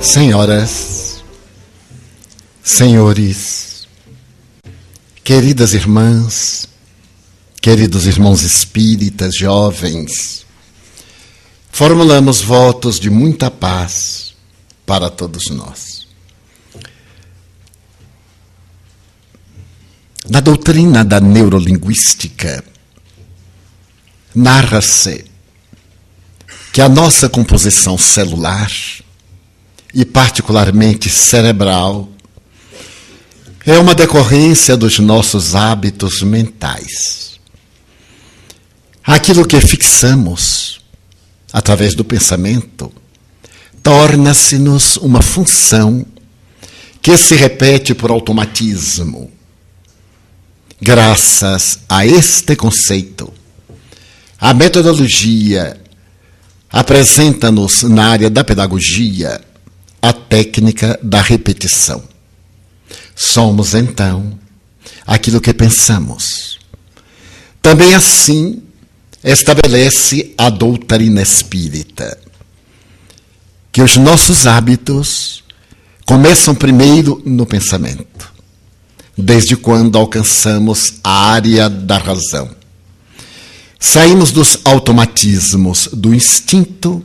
Senhoras, senhores, queridas irmãs, queridos irmãos espíritas, jovens, formulamos votos de muita paz para todos nós. Na doutrina da neurolinguística, narra-se que a nossa composição celular, e particularmente cerebral, é uma decorrência dos nossos hábitos mentais. Aquilo que fixamos através do pensamento torna-se-nos uma função que se repete por automatismo. Graças a este conceito, a metodologia apresenta-nos na área da pedagogia a técnica da repetição. Somos, então, aquilo que pensamos. Também assim estabelece a doutrina espírita, que os nossos hábitos começam primeiro no pensamento, desde quando alcançamos a área da razão. Saímos dos automatismos do instinto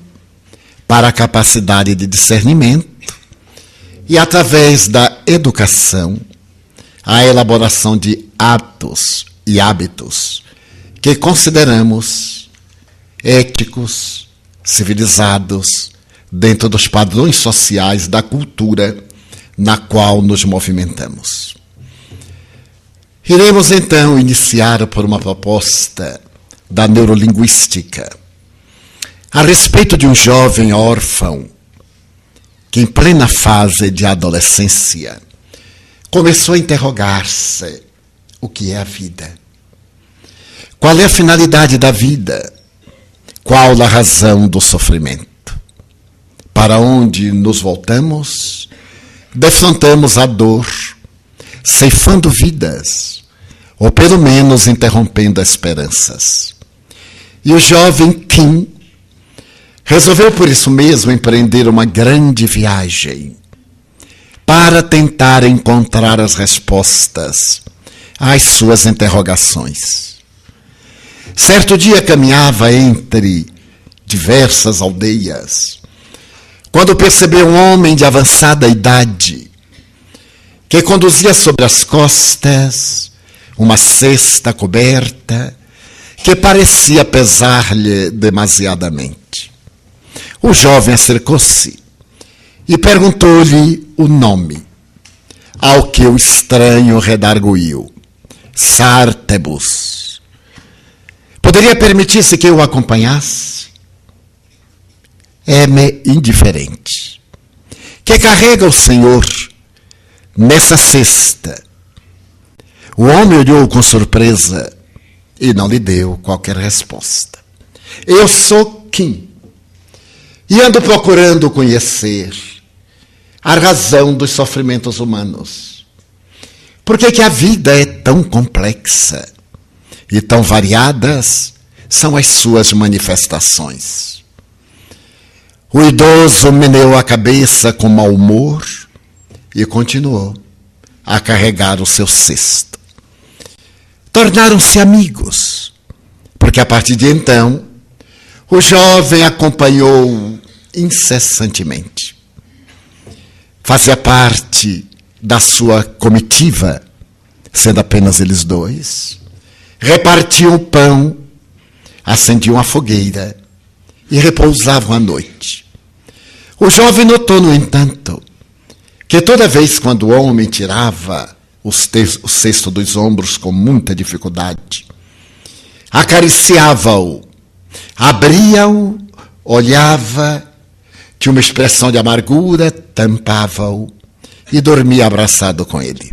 para a capacidade de discernimento e, através da educação, a elaboração de atos e hábitos que consideramos éticos, civilizados, dentro dos padrões sociais da cultura na qual nos movimentamos. Iremos, então, iniciar por uma proposta da neurolinguística a respeito de um jovem órfão que, em plena fase de adolescência, começou a interrogar-se: o que é a vida? Qual é a finalidade da vida? Qual a razão do sofrimento? Para onde nos voltamos? Defrontamos a dor, ceifando vidas, ou pelo menos interrompendo esperanças. E o jovem Kim resolveu por isso mesmo empreender uma grande viagem para tentar encontrar as respostas às suas interrogações. Certo dia caminhava entre diversas aldeias, quando percebeu um homem de avançada idade que conduzia sobre as costas uma cesta coberta que parecia pesar-lhe demasiadamente. O jovem acercou-se e perguntou-lhe o nome, ao que o estranho redarguiu: Sártebus. Poderia permitir-se que eu o acompanhasse? É-me indiferente. Que carrega o senhor nessa cesta? O homem olhou com surpresa e não lhe deu qualquer resposta. Eu sou Kim e ando procurando conhecer a razão dos sofrimentos humanos. Por que a vida é tão complexa e tão variadas são as suas manifestações? O idoso meneou a cabeça com mau humor e continuou a carregar o seu cesto. Tornaram-se amigos, porque a partir de então o jovem acompanhou incessantemente. Fazia parte da sua comitiva, sendo apenas eles dois. Repartiam o pão, acendiam a fogueira e repousavam à noite. O jovem notou, no entanto, que toda vez quando o homem tirava o cesto dos ombros com muita dificuldade, acariciava-o, abria-o, olhava, tinha uma expressão de amargura, tampava-o e dormia abraçado com ele.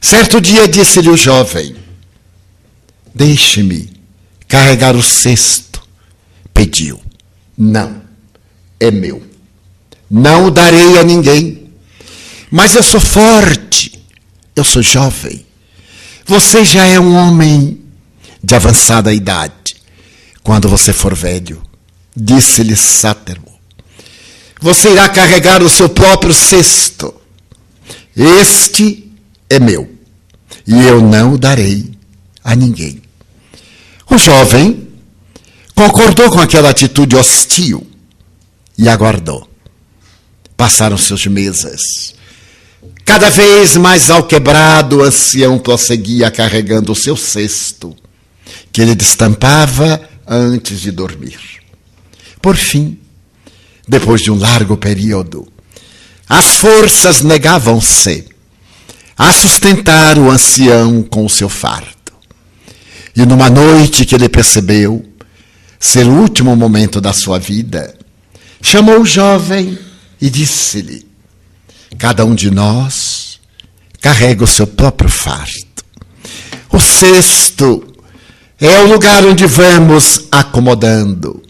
Certo dia disse-lhe o jovem: deixe-me carregar o cesto. Pediu. Não, é meu. Não o darei a ninguém. Mas eu sou forte, eu sou jovem. Você já é um homem de avançada idade. Quando você for velho, disse-lhe Sátero, você irá carregar o seu próprio cesto. Este é meu, e eu não o darei a ninguém. O jovem concordou com aquela atitude hostil e aguardou. Passaram-se os meses. Cada vez mais alquebrado, o ancião prosseguia carregando o seu cesto, que ele destampava antes de dormir. Por fim, depois de um largo período, as forças negavam-se a sustentar o ancião com o seu fardo. E numa noite que ele percebeu ser o último momento da sua vida, chamou o jovem e disse-lhe: cada um de nós carrega o seu próprio fardo. O cesto é o lugar onde vamos acomodando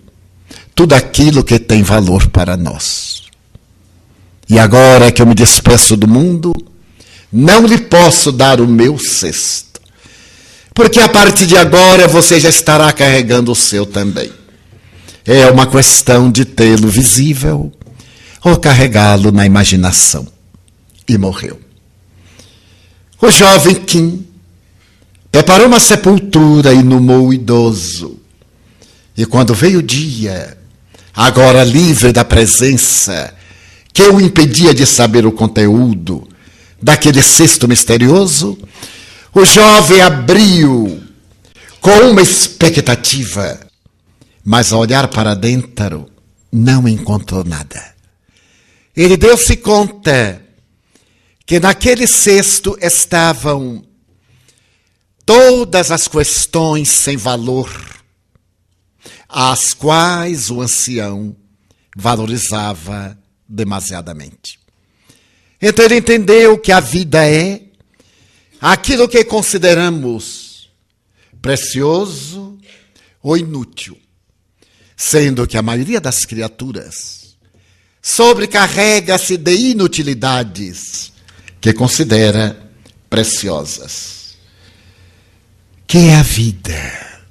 tudo aquilo que tem valor para nós. E agora que eu me despeço do mundo, não lhe posso dar o meu cesto, porque a partir de agora você já estará carregando o seu também. É uma questão de tê-lo visível ou carregá-lo na imaginação. E morreu. O jovem Kim preparou uma sepultura e inumou o idoso. E quando veio o dia, agora livre da presença que o impedia de saber o conteúdo daquele cesto misterioso, o jovem abriu com uma expectativa, mas ao olhar para dentro não encontrou nada. Ele deu-se conta que naquele cesto estavam todas as questões sem valor, às quais o ancião valorizava demasiadamente. Então ele entendeu que a vida é aquilo que consideramos precioso ou inútil, sendo que a maioria das criaturas sobrecarrega-se de inutilidades que considera preciosas. Que é a vida?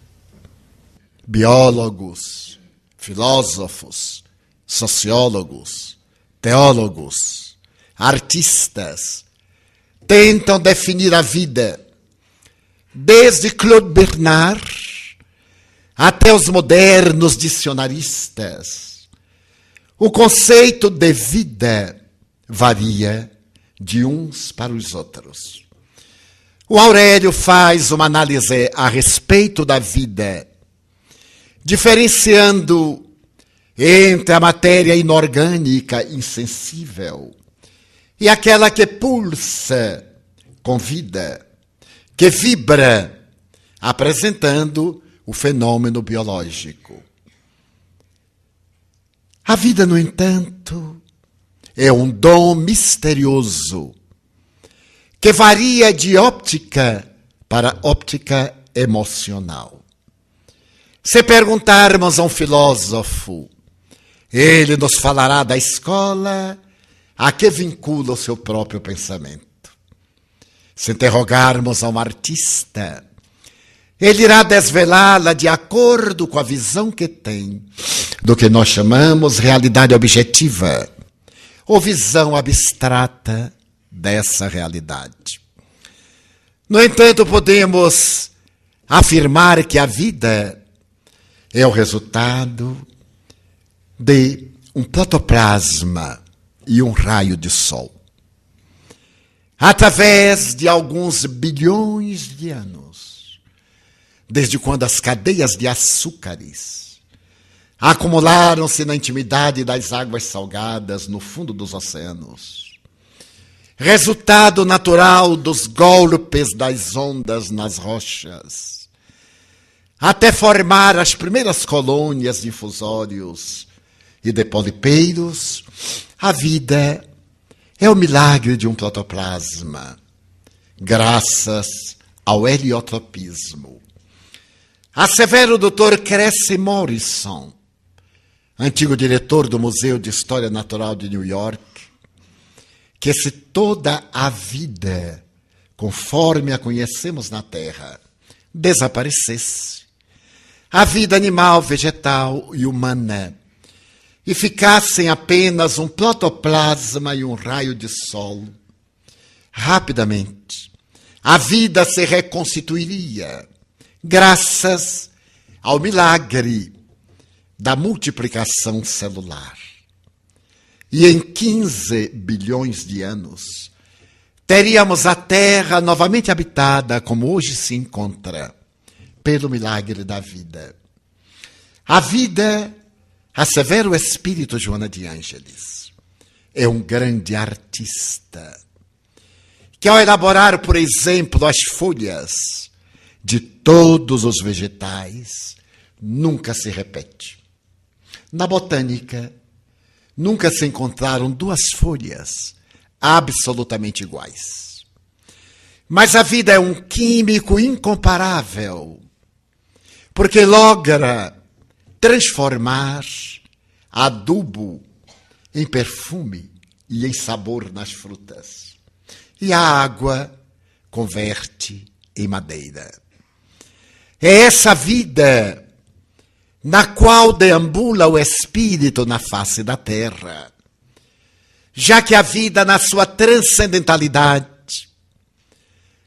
Biólogos, filósofos, sociólogos, teólogos, artistas tentam definir a vida, desde Claude Bernard até os modernos dicionaristas. O conceito de vida varia de uns para os outros. O Aurélio faz uma análise a respeito da vida, diferenciando entre a matéria inorgânica insensível e aquela que pulsa com vida, que vibra, apresentando o fenômeno biológico. A vida, no entanto, é um dom misterioso que varia de óptica para óptica emocional. Se perguntarmos a um filósofo, ele nos falará da escola a que vincula o seu próprio pensamento. Se interrogarmos a um artista, ele irá desvelá-la de acordo com a visão que tem do que nós chamamos realidade objetiva, ou visão abstrata dessa realidade. No entanto, podemos afirmar que a vida é o resultado de um protoplasma e um raio de sol. Através de alguns bilhões de anos, desde quando as cadeias de açúcares acumularam-se na intimidade das águas salgadas no fundo dos oceanos, resultado natural dos golpes das ondas nas rochas, até formar as primeiras colônias de infusórios e de polipeiros, a vida é o milagre de um protoplasma, graças ao heliotropismo. Assevera o Dr. Cressy Morrison, antigo diretor do Museu de História Natural de New York, que se toda a vida, conforme a conhecemos na Terra, desaparecesse, a vida animal, vegetal e humana e ficassem apenas um protoplasma e um raio de sol, rapidamente a vida se reconstituiria, graças ao milagre da multiplicação celular. E em 15 bilhões de anos, teríamos a Terra novamente habitada como hoje se encontra, pelo milagre da vida. A vida, assevera o espírito Joana de Ângeles, é um grande artista, que ao elaborar, por exemplo, as folhas de todos os vegetais, nunca se repete. Na botânica, nunca se encontraram duas folhas absolutamente iguais. Mas a vida é um químico incomparável, porque logra transformar adubo em perfume e em sabor nas frutas. E a água converte em madeira. É essa vida na qual deambula o espírito na face da terra, já que a vida, na sua transcendentalidade,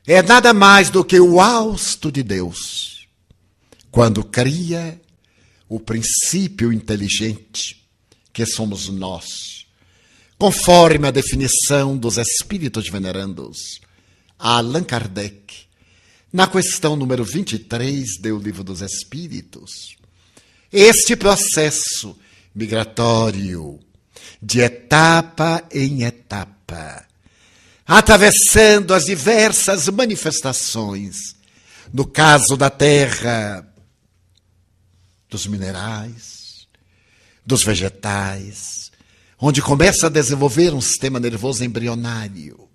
é nada mais do que o hausto de Deus, quando cria o princípio inteligente que somos nós, conforme a definição dos espíritos venerandos, a Allan Kardec, na questão número 23 do Livro dos Espíritos. Este processo migratório, de etapa em etapa, atravessando as diversas manifestações, no caso da terra, dos minerais, dos vegetais, onde começa a desenvolver um sistema nervoso embrionário,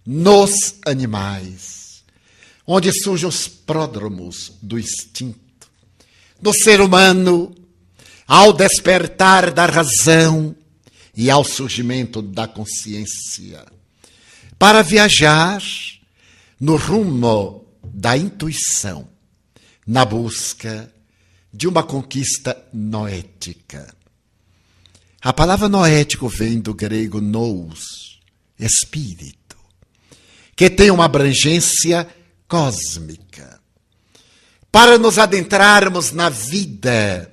nos animais, onde surgem os pródromos do instinto, no ser humano, ao despertar da razão e ao surgimento da consciência, para viajar no rumo da intuição, na busca de uma conquista noética. A palavra noético vem do grego nous, espírito, que tem uma abrangência cósmica. Para nos adentrarmos na vida,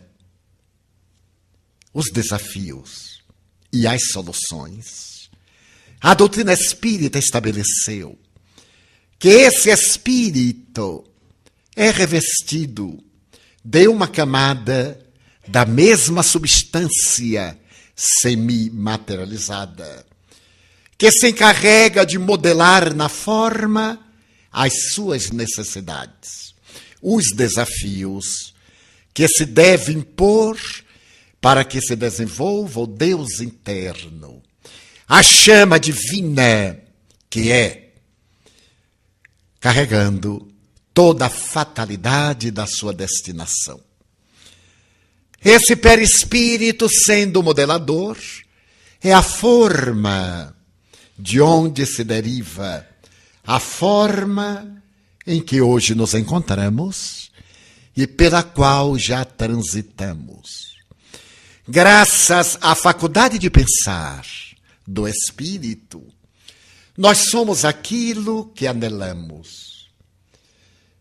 os desafios e as soluções, a doutrina espírita estabeleceu que esse espírito é revestido de uma camada da mesma substância semi-materializada, que se encarrega de modelar na forma as suas necessidades, os desafios que se devem impor para que se desenvolva o Deus interno, a chama divina que é, carregando toda a fatalidade da sua destinação. Esse perispírito, sendo o modelador, é a forma de onde se deriva a forma em que hoje nos encontramos e pela qual já transitamos. Graças à faculdade de pensar do espírito, nós somos aquilo que anelamos.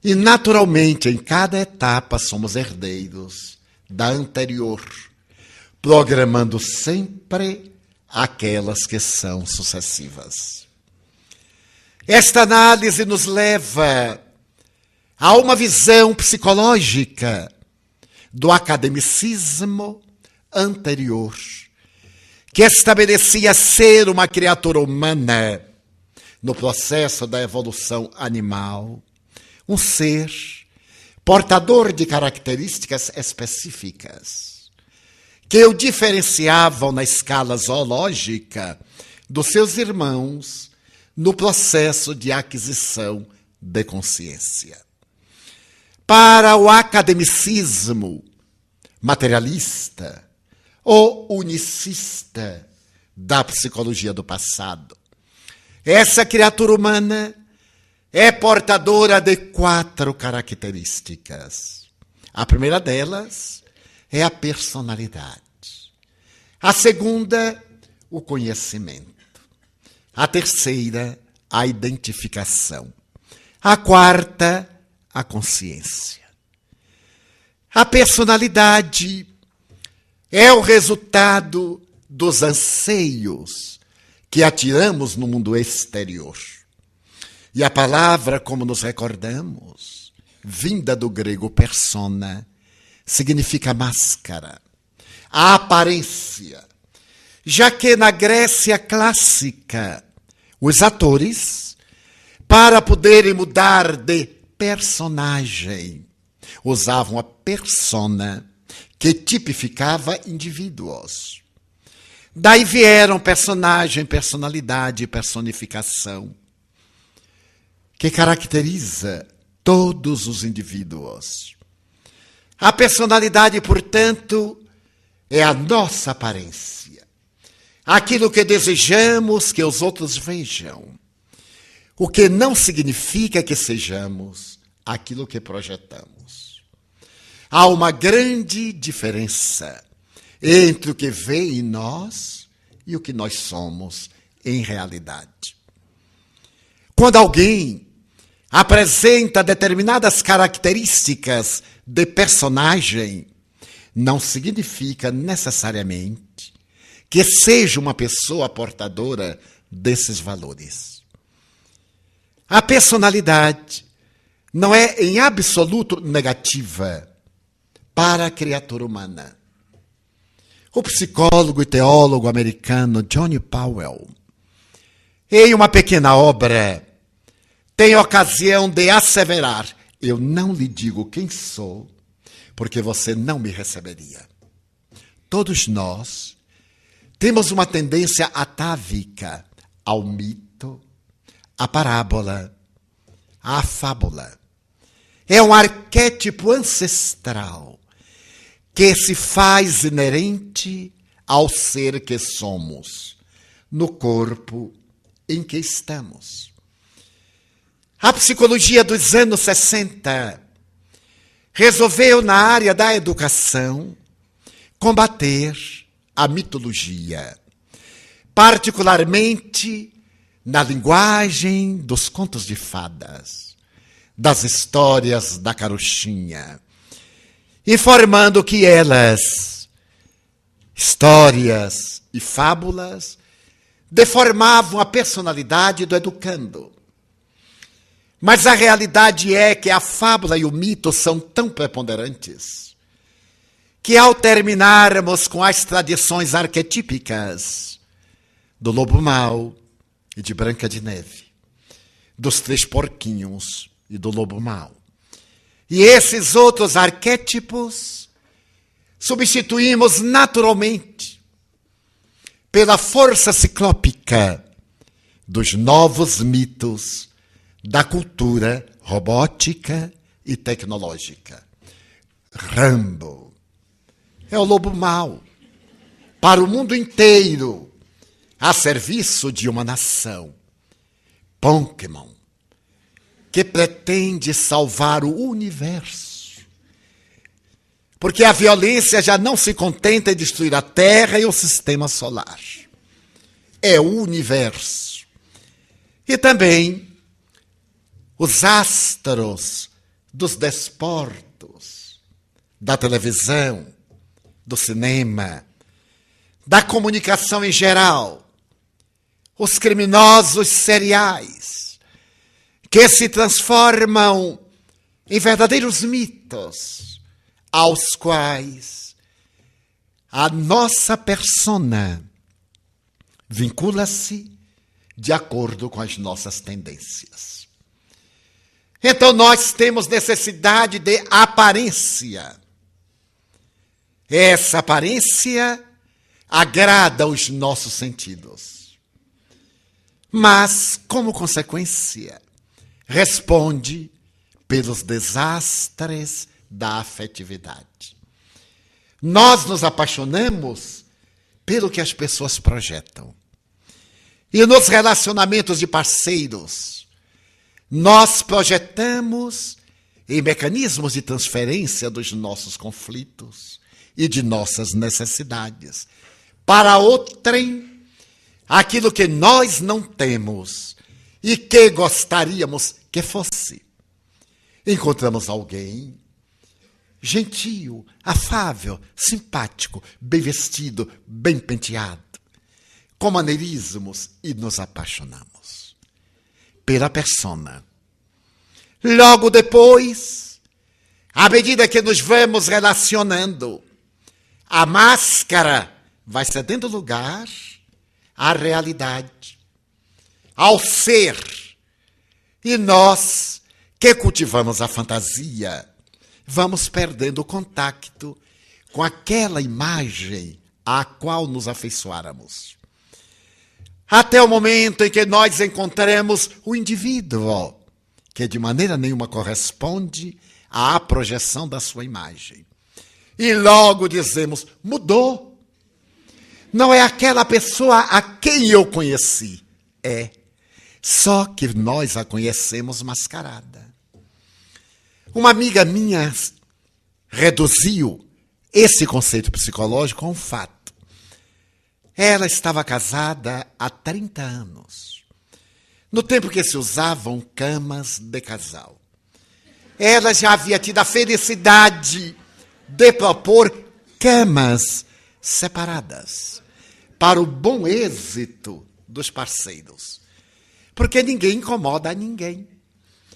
E, naturalmente, em cada etapa somos herdeiros da anterior, programando sempre aquelas que são sucessivas. Esta análise nos leva a uma visão psicológica do academicismo anterior, que estabelecia ser uma criatura humana no processo da evolução animal, um ser portador de características específicas, que o diferenciavam na escala zoológica dos seus irmãos no processo de aquisição de consciência. Para o academicismo materialista ou unicista da psicologia do passado, essa criatura humana é portadora de 4 características. A primeira delas é a personalidade. A segunda, o conhecimento. A terceira, a identificação. A quarta, a consciência. A personalidade é o resultado dos anseios que atiramos no mundo exterior. E a palavra, como nos recordamos, vinda do grego persona, significa máscara, a aparência. Já que na Grécia clássica, os atores, para poderem mudar de personagem, usavam a persona, que tipificava indivíduos. Daí vieram personagem, personalidade e personificação, que caracteriza todos os indivíduos. A personalidade, portanto, é a nossa aparência. Aquilo que desejamos que os outros vejam. O que não significa que sejamos aquilo que projetamos. Há uma grande diferença entre o que vê em nós e o que nós somos em realidade. Quando alguém apresenta determinadas características de personagem, não significa necessariamente que seja uma pessoa portadora desses valores. A personalidade não é em absoluto negativa para a criatura humana. O psicólogo e teólogo americano Johnny Powell, em uma pequena obra, tem ocasião de asseverar: eu não lhe digo quem sou, porque você não me receberia. Todos nós temos uma tendência atávica ao mito, à parábola, à fábula. É um arquétipo ancestral que se faz inerente ao ser que somos, no corpo em que estamos. A psicologia dos anos 60 resolveu, na área da educação, combater a mitologia, particularmente na linguagem dos contos de fadas, das histórias da carochinha, informando que elas, histórias e fábulas, deformavam a personalidade do educando. Mas a realidade é que a fábula e o mito são tão preponderantes que, ao terminarmos com as tradições arquetípicas do lobo mau e de Branca de Neve, dos três porquinhos e do lobo mau, e esses outros arquétipos, substituímos naturalmente pela força ciclópica dos novos mitos da cultura robótica e tecnológica. Rambo é o lobo mau para o mundo inteiro, a serviço de uma nação. Pokémon, que pretende salvar o universo, porque a violência já não se contenta em destruir a Terra e o sistema solar. É o universo. E também os astros dos desportos, da televisão, do cinema, da comunicação em geral, os criminosos seriais, que se transformam em verdadeiros mitos, aos quais a nossa persona vincula-se de acordo com as nossas tendências. Então nós temos necessidade de aparência. Essa aparência agrada os nossos sentidos. Mas, como consequência, responde pelos desastres da afetividade. Nós nos apaixonamos pelo que as pessoas projetam. E nos relacionamentos de parceiros, nós projetamos em mecanismos de transferência dos nossos conflitos e de nossas necessidades para outrem aquilo que nós não temos e que gostaríamos que fosse. Encontramos alguém gentil, afável, simpático, bem vestido, bem penteado, com maneirismos e nos apaixonamos pela persona. Logo depois, à medida que nos vamos relacionando, a máscara vai cedendo lugar à realidade, ao ser. E nós, que cultivamos a fantasia, vamos perdendo o contato com aquela imagem à qual nos afeiçoáramos. Até o momento em que nós encontramos o indivíduo, que de maneira nenhuma corresponde à projeção da sua imagem. E logo dizemos, mudou. Não é aquela pessoa a quem eu conheci. É. Só que nós a conhecemos mascarada. Uma amiga minha reduziu esse conceito psicológico a um fato. Ela estava casada há 30 anos. No tempo que se usavam camas de casal. Ela já havia tido a felicidade de propor camas separadas para o bom êxito dos parceiros. Porque ninguém incomoda a ninguém.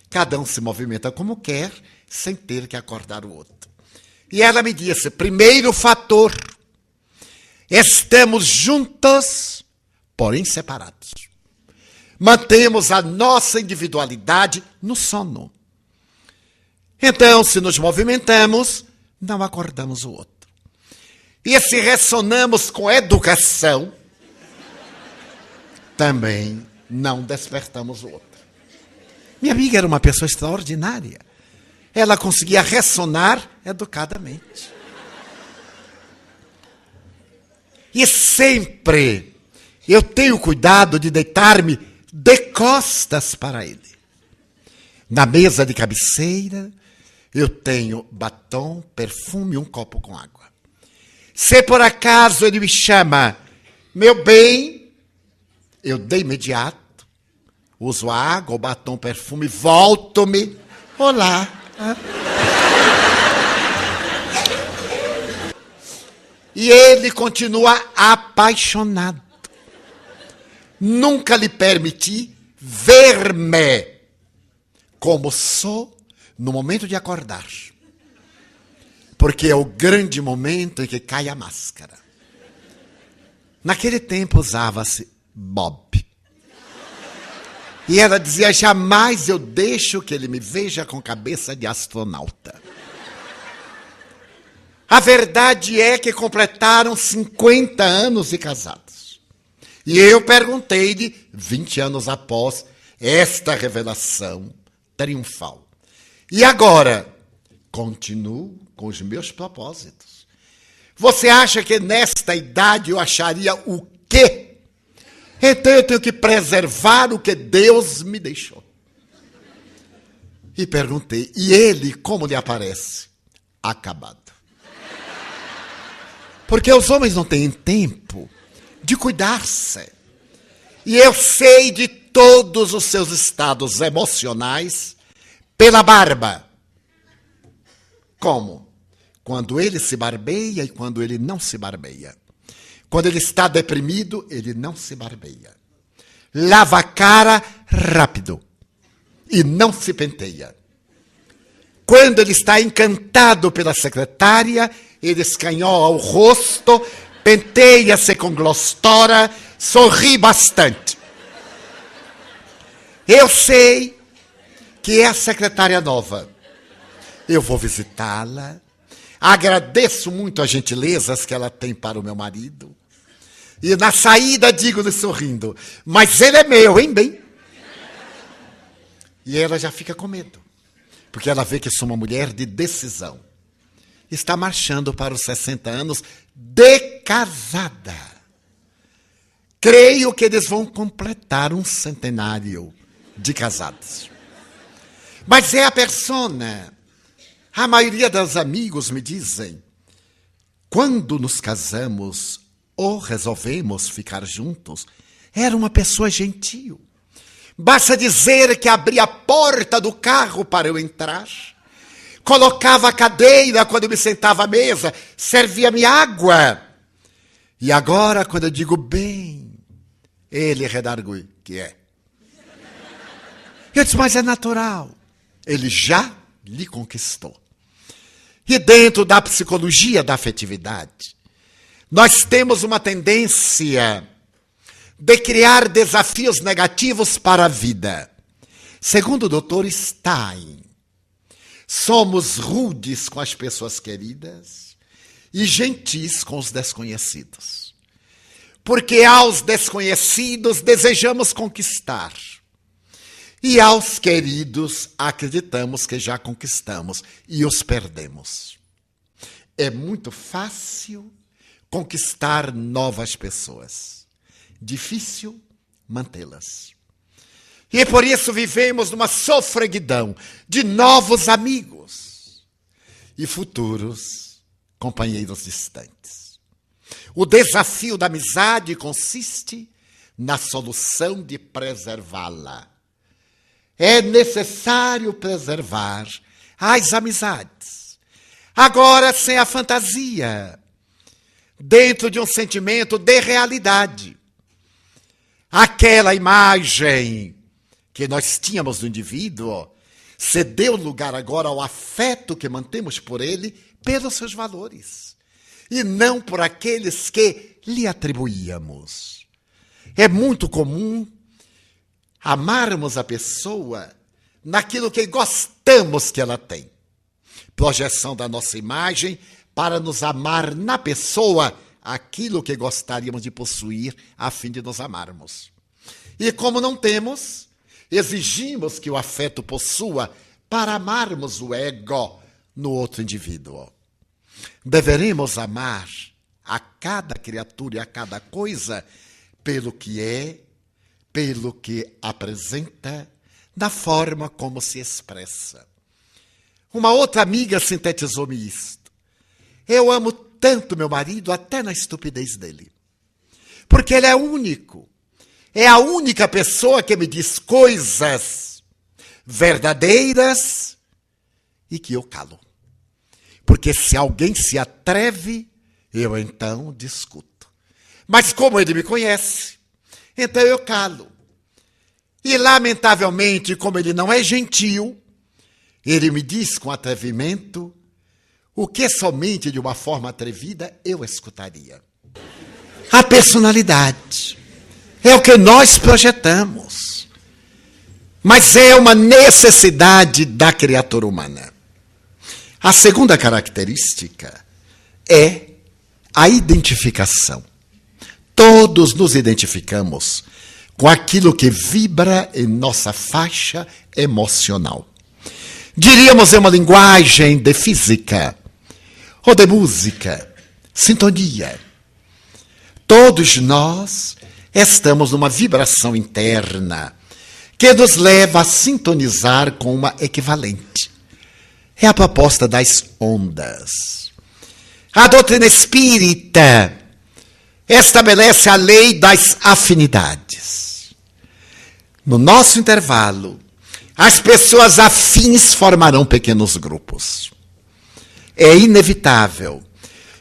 Cada um se movimenta como quer, sem ter que acordar o outro. E ela me disse, primeiro fator, estamos juntos, porém separados. Mantemos a nossa individualidade no sono. Então, se nos movimentamos, não acordamos o outro. E se ressonamos com educação, também não despertamos o outro. Minha amiga era uma pessoa extraordinária. Ela conseguia ressonar educadamente. E sempre eu tenho cuidado de deitar-me de costas para ele. Na mesa de cabeceira, eu tenho batom, perfume e um copo com água. Se por acaso ele me chama, meu bem, eu de imediato uso a água, o batom, o perfume, volto-me. Olá. E ele continua apaixonado. Nunca lhe permiti ver-me como sou no momento de acordar. Porque é o grande momento em que cai a máscara. Naquele tempo usava-se Bob. E ela dizia, jamais eu deixo que ele me veja com cabeça de astronauta. A verdade é que completaram 50 anos de casados. E eu perguntei-lhe, 20 anos após, esta revelação triunfal. E agora, continuo com os meus propósitos. Você acha que nesta idade eu acharia o quê? Então eu tenho que preservar o que Deus me deixou. E perguntei, e ele como lhe aparece? Acabado. Porque os homens não têm tempo de cuidar-se. E eu sei de todos os seus estados emocionais pela barba. Como? Quando ele se barbeia e quando ele não se barbeia. Quando ele está deprimido, ele não se barbeia. Lava a cara rápido e não se penteia. Quando ele está encantado pela secretária, ele escanhola o rosto, penteia-se com glostora, sorri bastante. Eu sei que é a secretária nova. Eu vou visitá-la. Agradeço muito as gentilezas que ela tem para o meu marido. E na saída digo-lhe sorrindo, mas ele é meu, hein, bem? E ela já fica com medo. Porque ela vê que sou uma mulher de decisão. Está marchando para os 60 anos de casada. Creio que eles vão completar um centenário de casados. Mas é a persona. A maioria dos amigos me dizem, quando nos casamos, ou resolvemos ficar juntos, era uma pessoa gentil. Basta dizer que abria a porta do carro para eu entrar, colocava a cadeira quando eu me sentava à mesa, servia-me água. E agora, quando eu digo bem, ele redargui, que é. Eu disse, mas é natural. Ele já lhe conquistou. E dentro da psicologia da afetividade, nós temos uma tendência de criar desafios negativos para a vida. Segundo o Dr. Stein, somos rudes com as pessoas queridas e gentis com os desconhecidos. Porque aos desconhecidos desejamos conquistar. E aos queridos acreditamos que já conquistamos e os perdemos. É muito fácil conquistar novas pessoas. Difícil mantê-las. E por isso vivemos numa sofreguidão de novos amigos e futuros companheiros distantes. O desafio da amizade consiste na solução de preservá-la. É necessário preservar as amizades. Agora, sem a fantasia, dentro de um sentimento de realidade. Aquela imagem que nós tínhamos do indivíduo cedeu lugar agora ao afeto que mantemos por ele pelos seus valores e não por aqueles que lhe atribuíamos. É muito comum amarmos a pessoa naquilo que gostamos que ela tem. Projeção da nossa imagem para nos amar na pessoa aquilo que gostaríamos de possuir a fim de nos amarmos. E como não temos, exigimos que o afeto possua para amarmos o ego no outro indivíduo. Deveremos amar a cada criatura e a cada coisa pelo que é, pelo que apresenta, da forma como se expressa. Uma outra amiga sintetizou-me isto. Eu amo tanto meu marido até na estupidez dele. Porque ele é único. É a única pessoa que me diz coisas verdadeiras e que eu calo. Porque se alguém se atreve, eu então discuto. Mas como ele me conhece, então eu calo. E, lamentavelmente, como ele não é gentil, ele me diz com atrevimento o que somente de uma forma atrevida eu escutaria. A personalidade é o que nós projetamos, mas é uma necessidade da criatura humana. A segunda característica é a identificação. Todos nos identificamos com aquilo que vibra em nossa faixa emocional. Diríamos em uma linguagem de física ou de música, sintonia. Todos nós estamos numa vibração interna que nos leva a sintonizar com uma equivalente. É a proposta das ondas. A doutrina espírita estabelece a lei das afinidades. No nosso intervalo, as pessoas afins formarão pequenos grupos. É inevitável.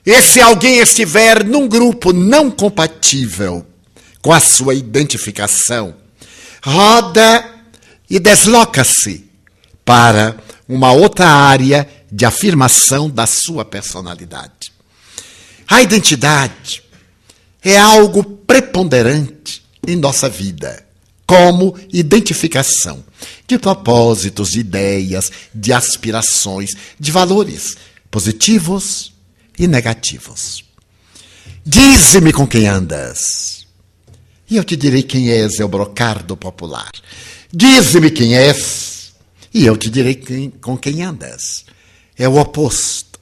E se alguém estiver num grupo não compatível com a sua identificação, roda e desloca-se para uma outra área de afirmação da sua personalidade. A identidade é algo preponderante em nossa vida, como identificação de propósitos, de ideias, de aspirações, de valores positivos e negativos. Dize-me com quem andas, e eu te direi quem és, é o brocardo popular. Dize-me quem és, e eu te direi com quem andas. É o oposto.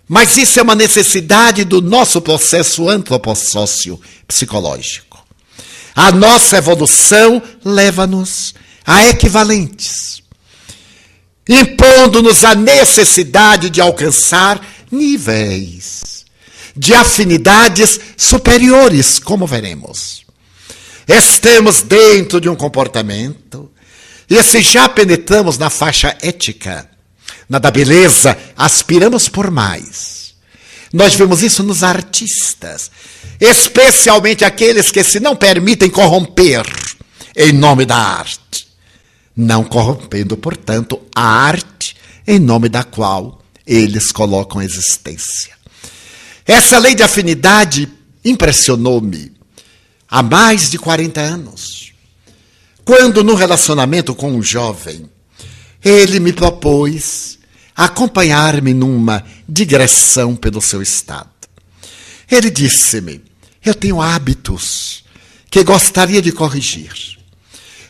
Mas isso é uma necessidade do nosso processo antropossócio psicológico. A nossa evolução leva-nos a equivalentes, impondo-nos a necessidade de alcançar níveis de afinidades superiores, como veremos. Estamos dentro de um comportamento, e se já penetramos na faixa ética, na da beleza, aspiramos por mais. Nós vemos isso nos artistas, especialmente aqueles que se não permitem corromper em nome da arte, não corrompendo, portanto, a arte em nome da qual eles colocam a existência. Essa lei de afinidade impressionou-me há mais de 40 anos, quando, no relacionamento com um jovem, ele me propôs acompanhar-me numa digressão pelo seu estado. Ele disse-me: eu tenho hábitos que gostaria de corrigir.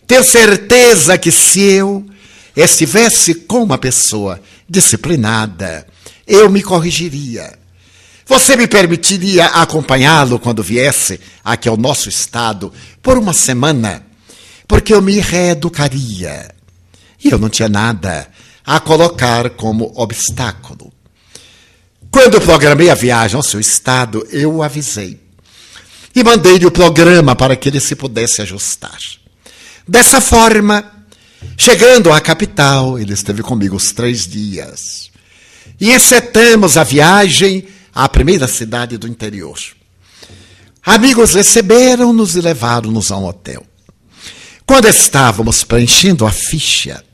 Tenho certeza que se eu estivesse com uma pessoa disciplinada, eu me corrigiria. Você me permitiria acompanhá-lo quando viesse aqui ao nosso estado por uma semana? Porque eu me reeducaria. E eu não tinha nada a colocar como obstáculo. Quando eu programei a viagem ao seu estado, eu o avisei. E mandei-lhe o programa para que ele se pudesse ajustar. Dessa forma, chegando à capital, ele esteve comigo os 3 dias. E encetamos a viagem à primeira cidade do interior. Amigos receberam-nos e levaram-nos a um hotel. Quando estávamos preenchendo a ficha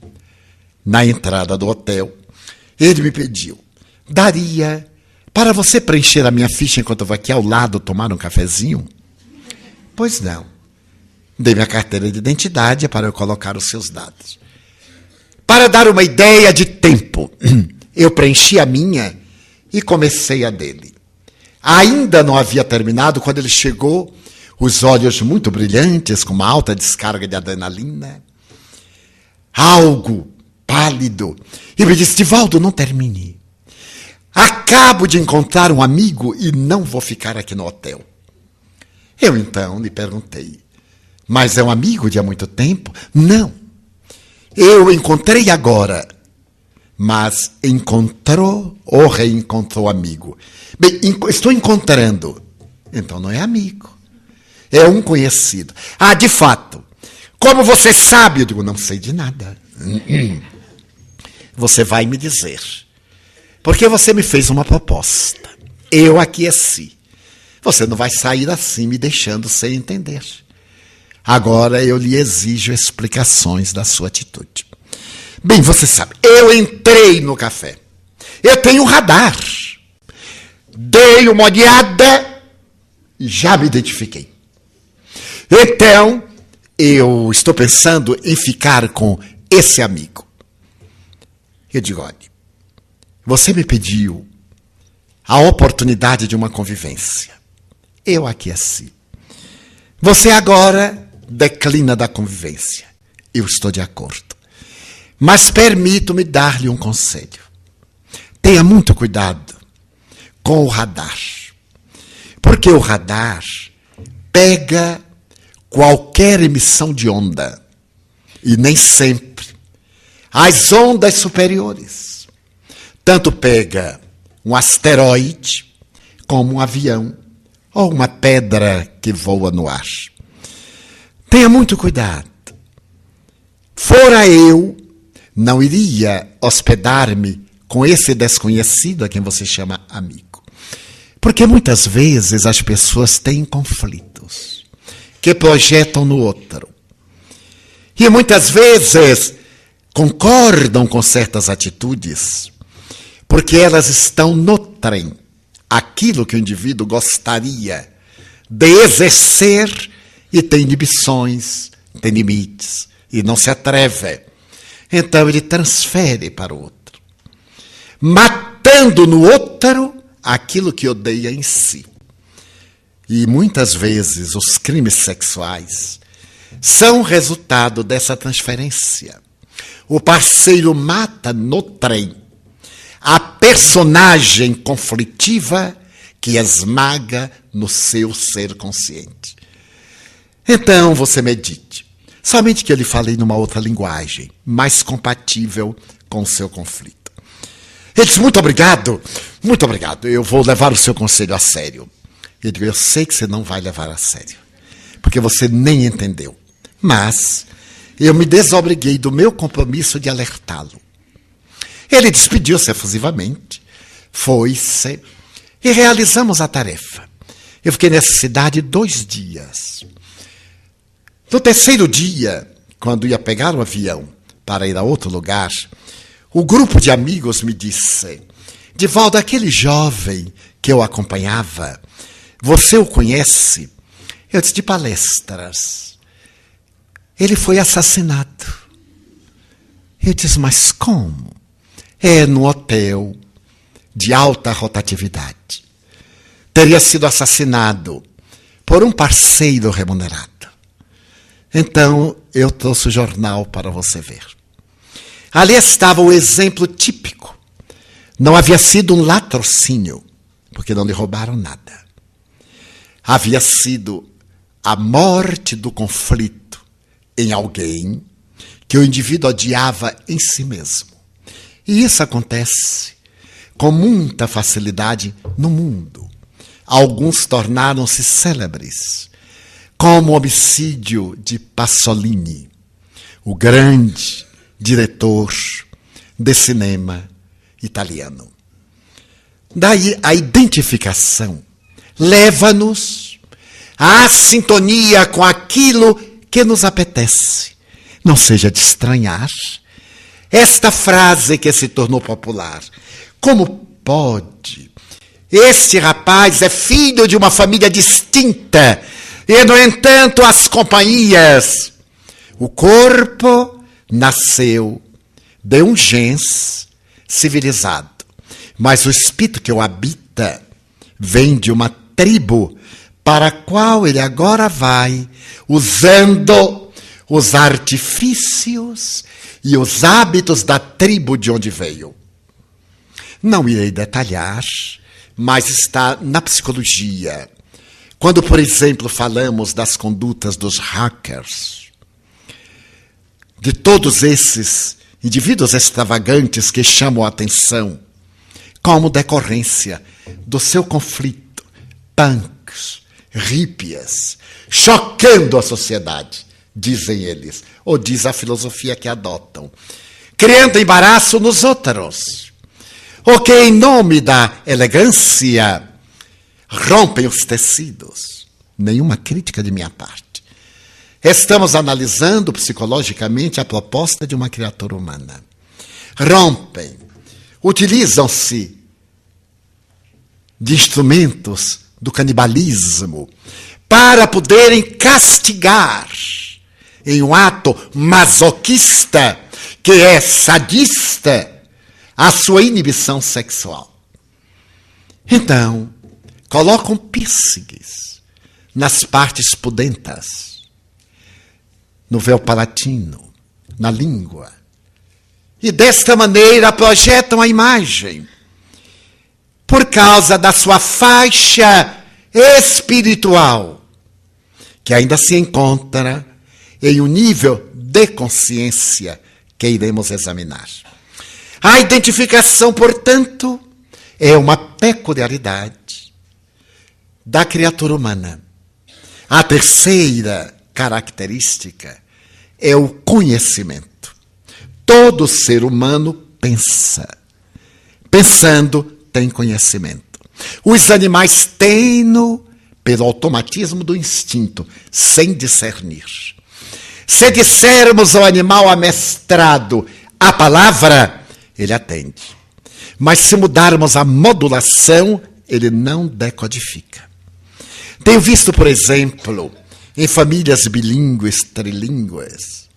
na entrada do hotel, ele me pediu: daria para você preencher a minha ficha enquanto eu vou aqui ao lado tomar um cafezinho? Pois não. Dei minha carteira de identidade para eu colocar os seus dados. Para dar uma ideia de tempo, eu preenchi a minha e comecei a dele. Ainda não havia terminado quando ele chegou, os olhos muito brilhantes, com uma alta descarga de adrenalina, algo pálido, e me disse: Divaldo, não termine. Acabo de encontrar um amigo e não vou ficar aqui no hotel. Eu então lhe perguntei: mas é um amigo de há muito tempo? Não. Eu o encontrei agora. Mas encontrou ou reencontrou amigo? Bem, estou encontrando. Então não é amigo. É um conhecido. Ah, de fato. Como você sabe? Eu digo: não sei de nada. Você vai me dizer. Porque você me fez uma proposta. Eu aqueci. Você não vai sair assim me deixando sem entender. Agora eu lhe exijo explicações da sua atitude. Bem, você sabe, eu entrei no café. Eu tenho um radar. Dei uma olhada e já me identifiquei. Então, eu estou pensando em ficar com esse amigo. Eu digo: olha, você me pediu a oportunidade de uma convivência. Eu aqueci. Você agora declina da convivência. Eu estou de acordo. Mas permito-me dar-lhe um conselho. Tenha muito cuidado com o radar. Porque o radar pega qualquer emissão de onda. E nem sempre as ondas superiores. Tanto pega um asteroide como um avião ou uma pedra que voa no ar. Tenha muito cuidado. Fora eu, não iria hospedar-me com esse desconhecido a quem você chama amigo. Porque muitas vezes as pessoas têm conflitos que projetam no outro. E muitas vezes concordam com certas atitudes porque elas estão no trem. Aquilo que o indivíduo gostaria de exercer e tem inibições, tem limites e não se atreve. Então ele transfere para o outro, matando no outro aquilo que odeia em si. E muitas vezes os crimes sexuais são resultado dessa transferência. O parceiro mata no trem a personagem conflitiva que esmaga no seu ser consciente. Então você medite. Somente que eu lhe falei numa outra linguagem, mais compatível com o seu conflito. Ele disse, muito obrigado, eu vou levar o seu conselho a sério. Eu digo, eu sei que você não vai levar a sério, porque você nem entendeu. Mas eu me desobriguei do meu compromisso de alertá-lo. Ele despediu-se efusivamente, foi-se e realizamos a tarefa. Eu fiquei nessa cidade 2 dias. No 3º dia, quando ia pegar um avião para ir a outro lugar, o grupo de amigos me disse, Divaldo, aquele jovem que eu acompanhava, você o conhece? Eu disse, de palestras. Ele foi assassinado. Eu disse, mas como? É no hotel de alta rotatividade. Teria sido assassinado por um parceiro remunerado. Então, eu trouxe o jornal para você ver. Ali estava o exemplo típico. Não havia sido um latrocínio, porque não lhe roubaram nada. Havia sido a morte do conflito em alguém que o indivíduo odiava em si mesmo. E isso acontece com muita facilidade no mundo. Alguns tornaram-se célebres, como o homicídio de Pasolini, o grande diretor de cinema italiano. Daí a identificação leva-nos à sintonia com aquilo que nos apetece. Não seja de estranhar esta frase que se tornou popular. Como pode? Este rapaz é filho de uma família distinta e, no entanto, as companhias. O corpo nasceu de um gens civilizado, mas o espírito que o habita vem de uma tribo para a qual ele agora vai, usando os artifícios e os hábitos da tribo de onde veio. Não irei detalhar, mas está na psicologia. Quando, por exemplo, falamos das condutas dos hackers, de todos esses indivíduos extravagantes que chamam a atenção, como decorrência do seu conflito, punks, hippies, chocando a sociedade, dizem eles, ou diz a filosofia que adotam, criando embaraço nos outros, ou que, em nome da elegância, rompem os tecidos. Nenhuma crítica de minha parte. Estamos analisando psicologicamente a proposta de uma criatura humana. Rompem, utilizam-se de instrumentos do canibalismo para poderem castigar em um ato masoquista, que é sadista, a sua inibição sexual. Então, colocam pêssegues nas partes pudentas, no véu palatino, na língua. E desta maneira projetam a imagem, por causa da sua faixa espiritual, que ainda se encontra em um nível de consciência que iremos examinar. A identificação, portanto, é uma peculiaridade da criatura humana. A terceira característica é o conhecimento. Todo ser humano pensa. Pensando, tem conhecimento. Os animais têm-no pelo automatismo do instinto, sem discernir. Se dissermos ao animal amestrado a palavra, ele atende. Mas se mudarmos a modulação, ele não decodifica. Tenho visto, por exemplo, em famílias bilíngues, trilíngues,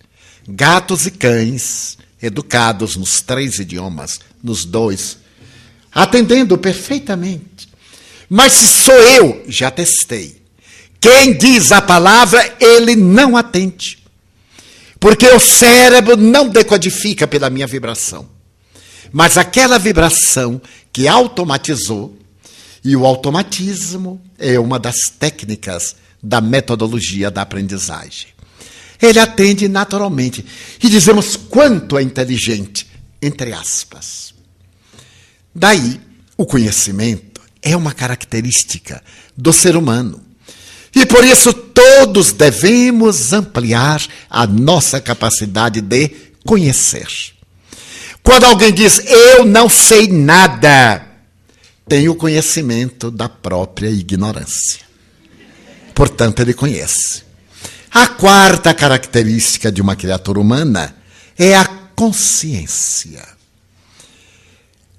gatos e cães educados nos 3 idiomas, nos 2, atendendo perfeitamente. Mas se sou eu, já testei. Quem diz a palavra, ele não atende. Porque o cérebro não decodifica pela minha vibração. Mas aquela vibração que automatizou, e o automatismo é uma das técnicas da metodologia da aprendizagem. Ele atende naturalmente. E dizemos quanto é inteligente, entre aspas. Daí, o conhecimento é uma característica do ser humano. E por isso todos devemos ampliar a nossa capacidade de conhecer. Quando alguém diz, eu não sei nada, tem o conhecimento da própria ignorância. Portanto, ele conhece. A quarta característica de uma criatura humana é a consciência.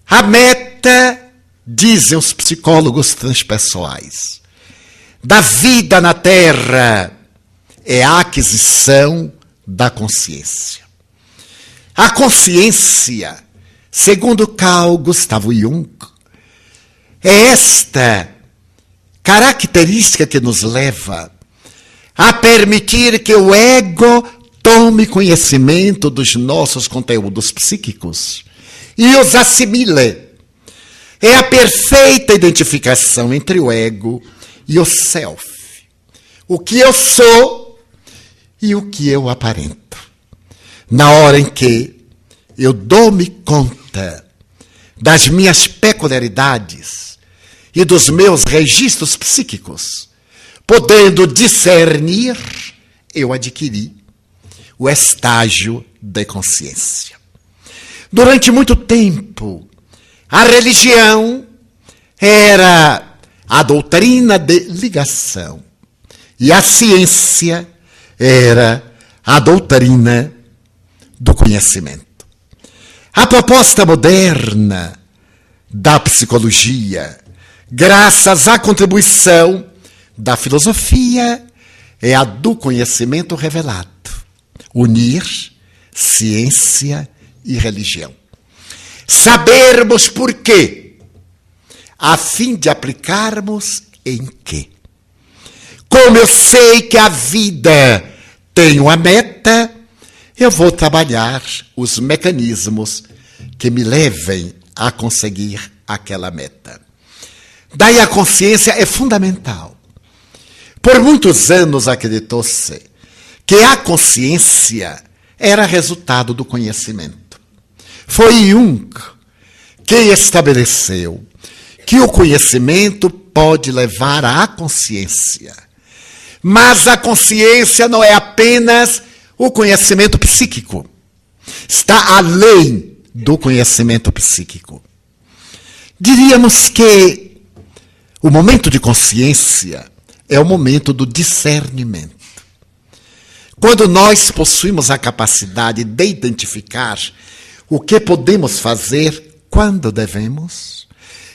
A meta, dizem os psicólogos transpessoais, da vida na Terra é a aquisição da consciência. A consciência, segundo Carl Gustav Jung, é esta característica que nos leva a permitir que o ego tome conhecimento dos nossos conteúdos psíquicos e os assimile. É a perfeita identificação entre o ego e o self. O que eu sou e o que eu aparento. Na hora em que eu dou-me conta das minhas peculiaridades e dos meus registros psíquicos, podendo discernir, eu adquiri o estágio de consciência. Durante muito tempo, a religião era a doutrina de ligação e a ciência era a doutrina do conhecimento. A proposta moderna da psicologia, graças à contribuição da filosofia, é a do conhecimento revelado. Unir ciência e religião. Sabermos por quê, a fim de aplicarmos em quê. Como eu sei que a vida tem uma meta, eu vou trabalhar os mecanismos que me levem a conseguir aquela meta. Daí a consciência é fundamental. Por muitos anos acreditou-se que a consciência era resultado do conhecimento. Foi Jung que estabeleceu que o conhecimento pode levar à consciência. Mas a consciência não é apenas o conhecimento psíquico. Está além do conhecimento psíquico. Diríamos que o momento de consciência é o momento do discernimento. Quando nós possuímos a capacidade de identificar o que podemos fazer quando devemos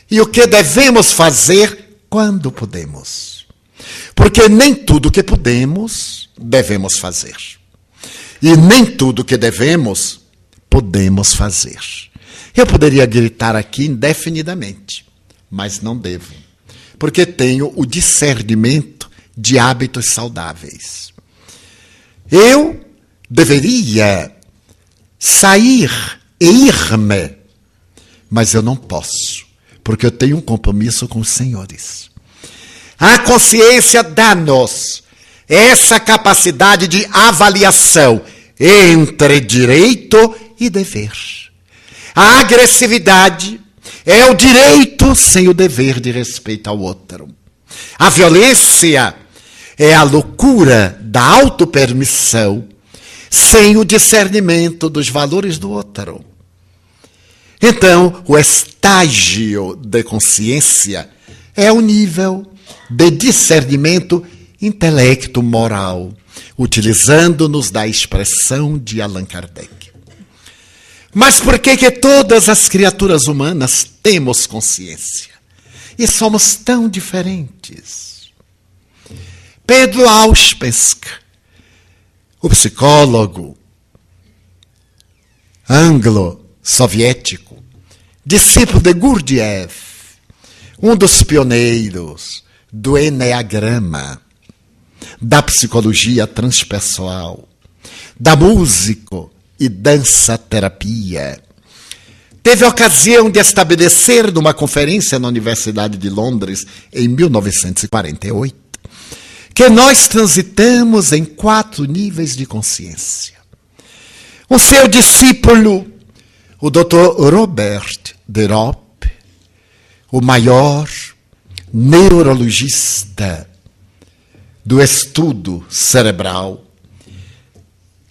e o que devemos fazer quando podemos. Porque nem tudo que podemos, devemos fazer. E nem tudo que devemos, podemos fazer. Eu poderia gritar aqui indefinidamente, mas não devo. Porque tenho o discernimento de hábitos saudáveis. Eu deveria sair e ir-me, mas eu não posso, porque eu tenho um compromisso com os senhores. A consciência dá-nos essa capacidade de avaliação entre direito e dever. A agressividade é o direito sem o dever de respeito ao outro. A violência é a loucura da autopermissão sem o discernimento dos valores do outro. Então, o estágio de consciência é o nível de discernimento intelecto-moral, utilizando-nos da expressão de Allan Kardec. Mas por que todas as criaturas humanas temos consciência? E somos tão diferentes? Pedro Auspensky, o psicólogo anglo-soviético, discípulo de Gurdjieff, um dos pioneiros do Enneagrama, da psicologia transpessoal, da música e dança-terapia, teve a ocasião de estabelecer numa conferência na Universidade de Londres em 1948 que nós transitamos em 4 níveis de consciência. O seu discípulo, o Dr. Robert de Ropp, o maior neurologista do estudo cerebral,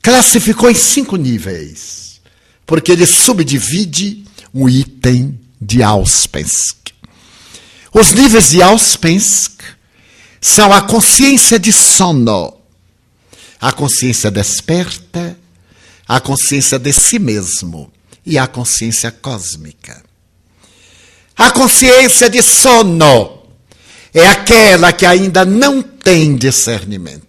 classificou em 5 níveis, porque ele subdivide um item de Auspensky. Os níveis de Auspensky são a consciência de sono, a consciência desperta, a consciência de si mesmo e a consciência cósmica. A consciência de sono é aquela que ainda não tem discernimento.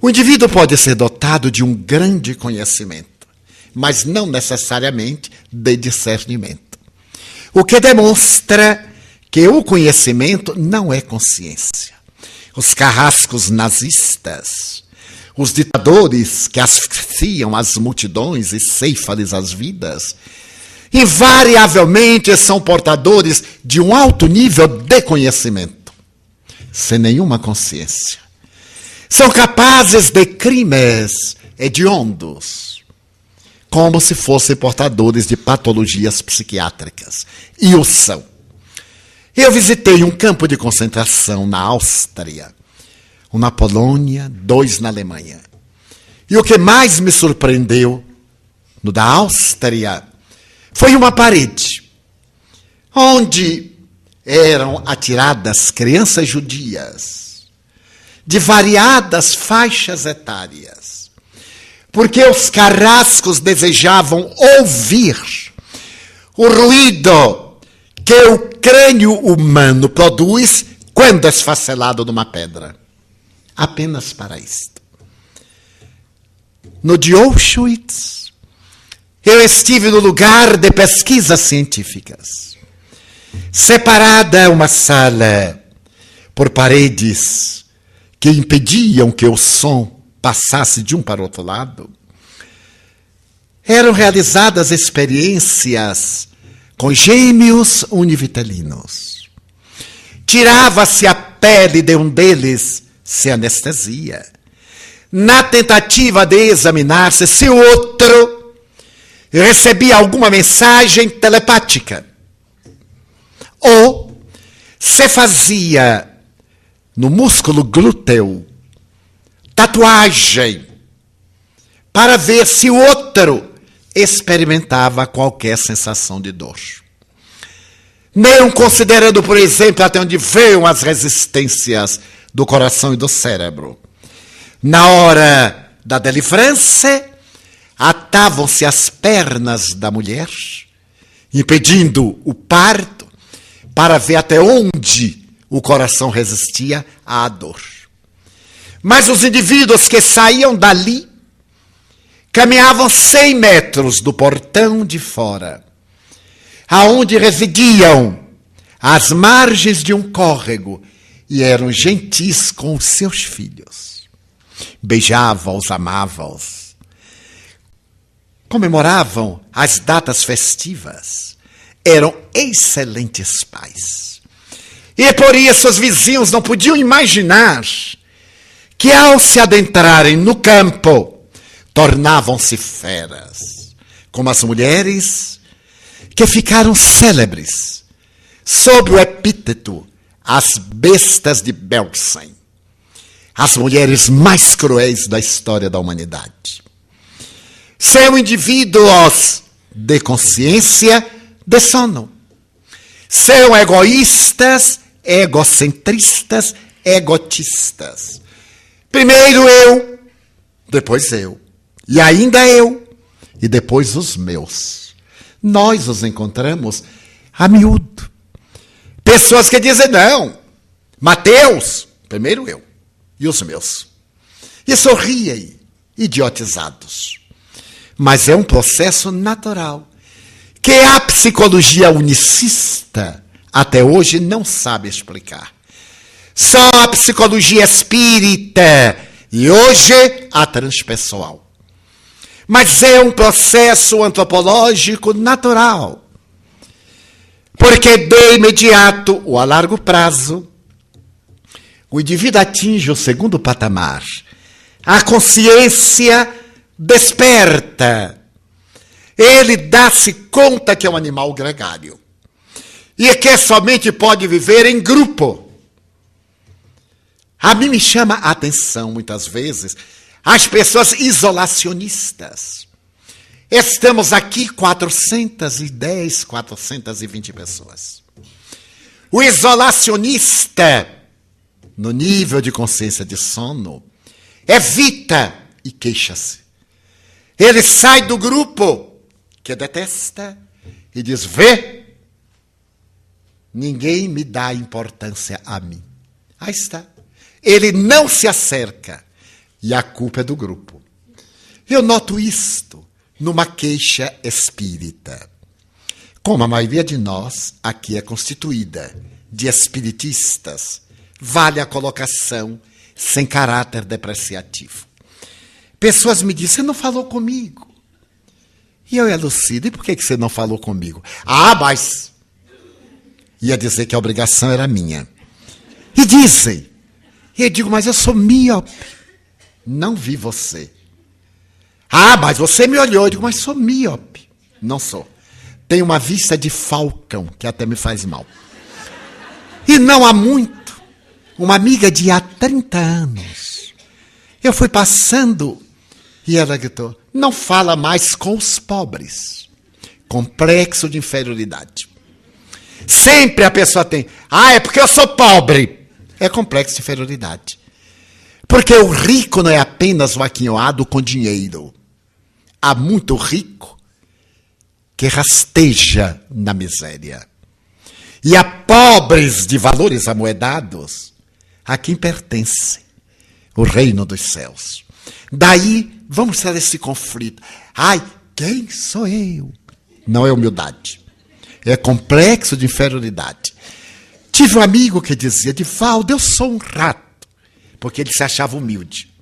O indivíduo pode ser dotado de um grande conhecimento, mas não necessariamente de discernimento. O que demonstra que o conhecimento não é consciência. Os carrascos nazistas, os ditadores que asfixiam as multidões e ceifam-lhes as vidas, invariavelmente são portadores de um alto nível de conhecimento, sem nenhuma consciência. São capazes de crimes hediondos, como se fossem portadores de patologias psiquiátricas. E o são. Eu visitei um campo de concentração na Áustria, um na Polônia, 2 na Alemanha. E o que mais me surpreendeu no da Áustria foi uma parede onde eram atiradas crianças judias de variadas faixas etárias, porque os carrascos desejavam ouvir o ruído que o crânio humano produz quando é esfacelado numa pedra. Apenas para isto. No de Auschwitz, eu estive no lugar de pesquisas científicas. Separada uma sala por paredes que impediam que o som passasse de um para o outro lado, eram realizadas experiências com gêmeos univitelinos. Tirava-se a pele de um deles sem anestesia, na tentativa de examinar-se se o outro recebia alguma mensagem telepática, ou se fazia no músculo glúteo tatuagem para ver se o outro experimentava qualquer sensação de dor. Nem considerando, por exemplo, até onde veio as resistências do coração e do cérebro. Na hora da delivrance, atavam-se as pernas da mulher, impedindo o parto, para ver até onde o coração resistia à dor. Mas os indivíduos que saíam dali caminhavam 100 metros do portão de fora, aonde residiam às margens de um córrego, e eram gentis com os seus filhos. Beijavam-os, amavam-os. Comemoravam as datas festivas. Eram excelentes pais. E por isso os vizinhos não podiam imaginar que, ao se adentrarem no campo, tornavam-se feras, como as mulheres que ficaram célebres sob o epíteto as bestas de Belsen, as mulheres mais cruéis da história da humanidade. São indivíduos de consciência de sono. São egoístas, egocentristas, egotistas. Primeiro eu, depois eu, e ainda eu, e depois os meus. Nós os encontramos a miúdo. Pessoas que dizem, não, Mateus, primeiro eu, e os meus. E sorriem, idiotizados. Mas é um processo natural, que a psicologia unicista até hoje não sabe explicar. Só a psicologia espírita e hoje a transpessoal. Mas é um processo antropológico natural. Porque de imediato, ou a largo prazo, o indivíduo atinge o segundo patamar. A consciência desperta. Ele dá-se conta que é um animal gregário. e que somente pode viver em grupo. A mim me chama a atenção, muitas vezes, as pessoas isolacionistas. Estamos aqui 410, 420 pessoas. O isolacionista, no nível de consciência de sono, evita e queixa-se. Ele sai do grupo que detesta e diz: vê, ninguém me dá importância a mim. Aí está. Ele não se acerca e a culpa é do grupo. Eu noto isto numa queixa espírita. Como a maioria de nós aqui é constituída de espiritistas, vale a colocação sem caráter depreciativo. Pessoas me dizem: você não falou comigo. E eu elucido: e por que você não falou comigo? Ah, mas... ia dizer que a obrigação era minha. E dizem. E eu digo: mas eu sou míope. Não vi você. Ah, mas você me olhou. Eu digo: mas sou míope. Não sou. Tenho uma vista de falcão, que até me faz mal. E não há muito, uma amiga de há 30 anos, eu fui passando e ela gritou: não fala mais com os pobres. Complexo de inferioridade. Sempre a pessoa tem: ah, é porque eu sou pobre. É complexo de inferioridade. Porque o rico não é apenas o aquinhoado com dinheiro. Há muito rico que rasteja na miséria. E há pobres de valores amoedados a quem pertence o reino dos céus. Daí, vamos ter esse conflito. Ai, quem sou eu? Não é humildade. É complexo de inferioridade. Tive um amigo que dizia: Divaldo, eu sou um rato. Porque ele se achava humilde.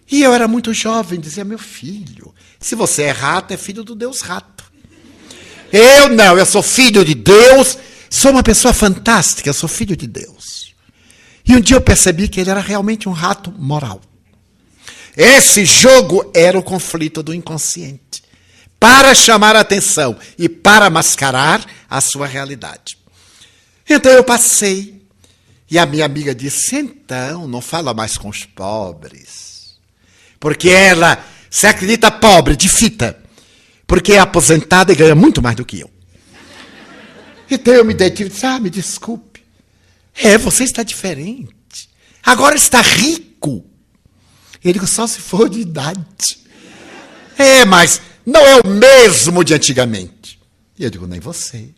E eu era muito jovem, dizia: meu filho, se você é rato, é filho do Deus rato. Eu não, eu sou filho de Deus, sou uma pessoa fantástica, eu sou filho de Deus. E um dia eu percebi que ele era realmente um rato moral. Esse jogo era o conflito do inconsciente, para chamar a atenção e para mascarar a sua realidade. Então eu passei, e a minha amiga disse: então, não fala mais com os pobres. Porque ela se acredita pobre, de fita, porque é aposentada e ganha muito mais do que eu. Então eu me detive e disse: ah, me desculpe. Você está diferente. Agora está rico. Eu digo: só se for de idade. Mas não é o mesmo de antigamente. E eu digo: nem você.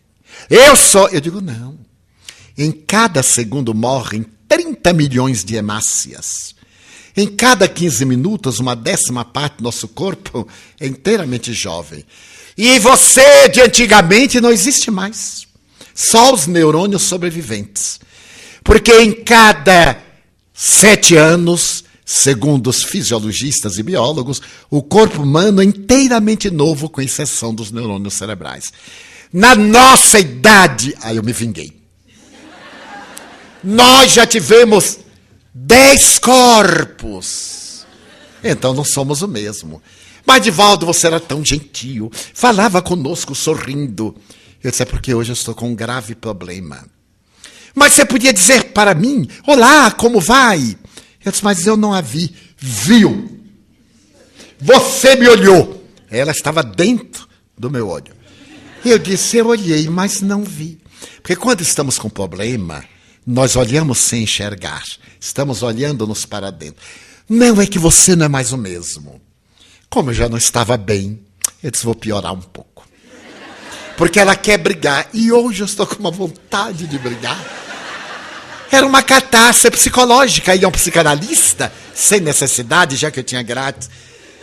Eu digo: não. Em cada segundo morrem 30 milhões de hemácias. Em cada 15 minutos, 1/10 do nosso corpo é inteiramente jovem. E você de antigamente não existe mais. Só os neurônios sobreviventes. Porque em cada 7 anos, segundo os fisiologistas e biólogos, o corpo humano é inteiramente novo, com exceção dos neurônios cerebrais. Na nossa idade, aí eu me vinguei. Nós já tivemos 10 corpos. Então não somos o mesmo. Mas, Divaldo, você era tão gentil, falava conosco sorrindo. Eu disse: é porque hoje eu estou com um grave problema. Mas você podia dizer para mim: olá, como vai? Eu disse: mas eu não a vi. Viu? Você me olhou. Ela estava dentro do meu olho. Eu disse: eu olhei, mas não vi. Porque quando estamos com problema, nós olhamos sem enxergar. Estamos olhando-nos para dentro. Não é que você não é mais o mesmo. Como eu já não estava bem, eu disse: vou piorar um pouco. Porque ela quer brigar. E hoje eu estou com uma vontade de brigar. Era uma catástrofe psicológica. E um psicanalista, sem necessidade, já que eu tinha grátis.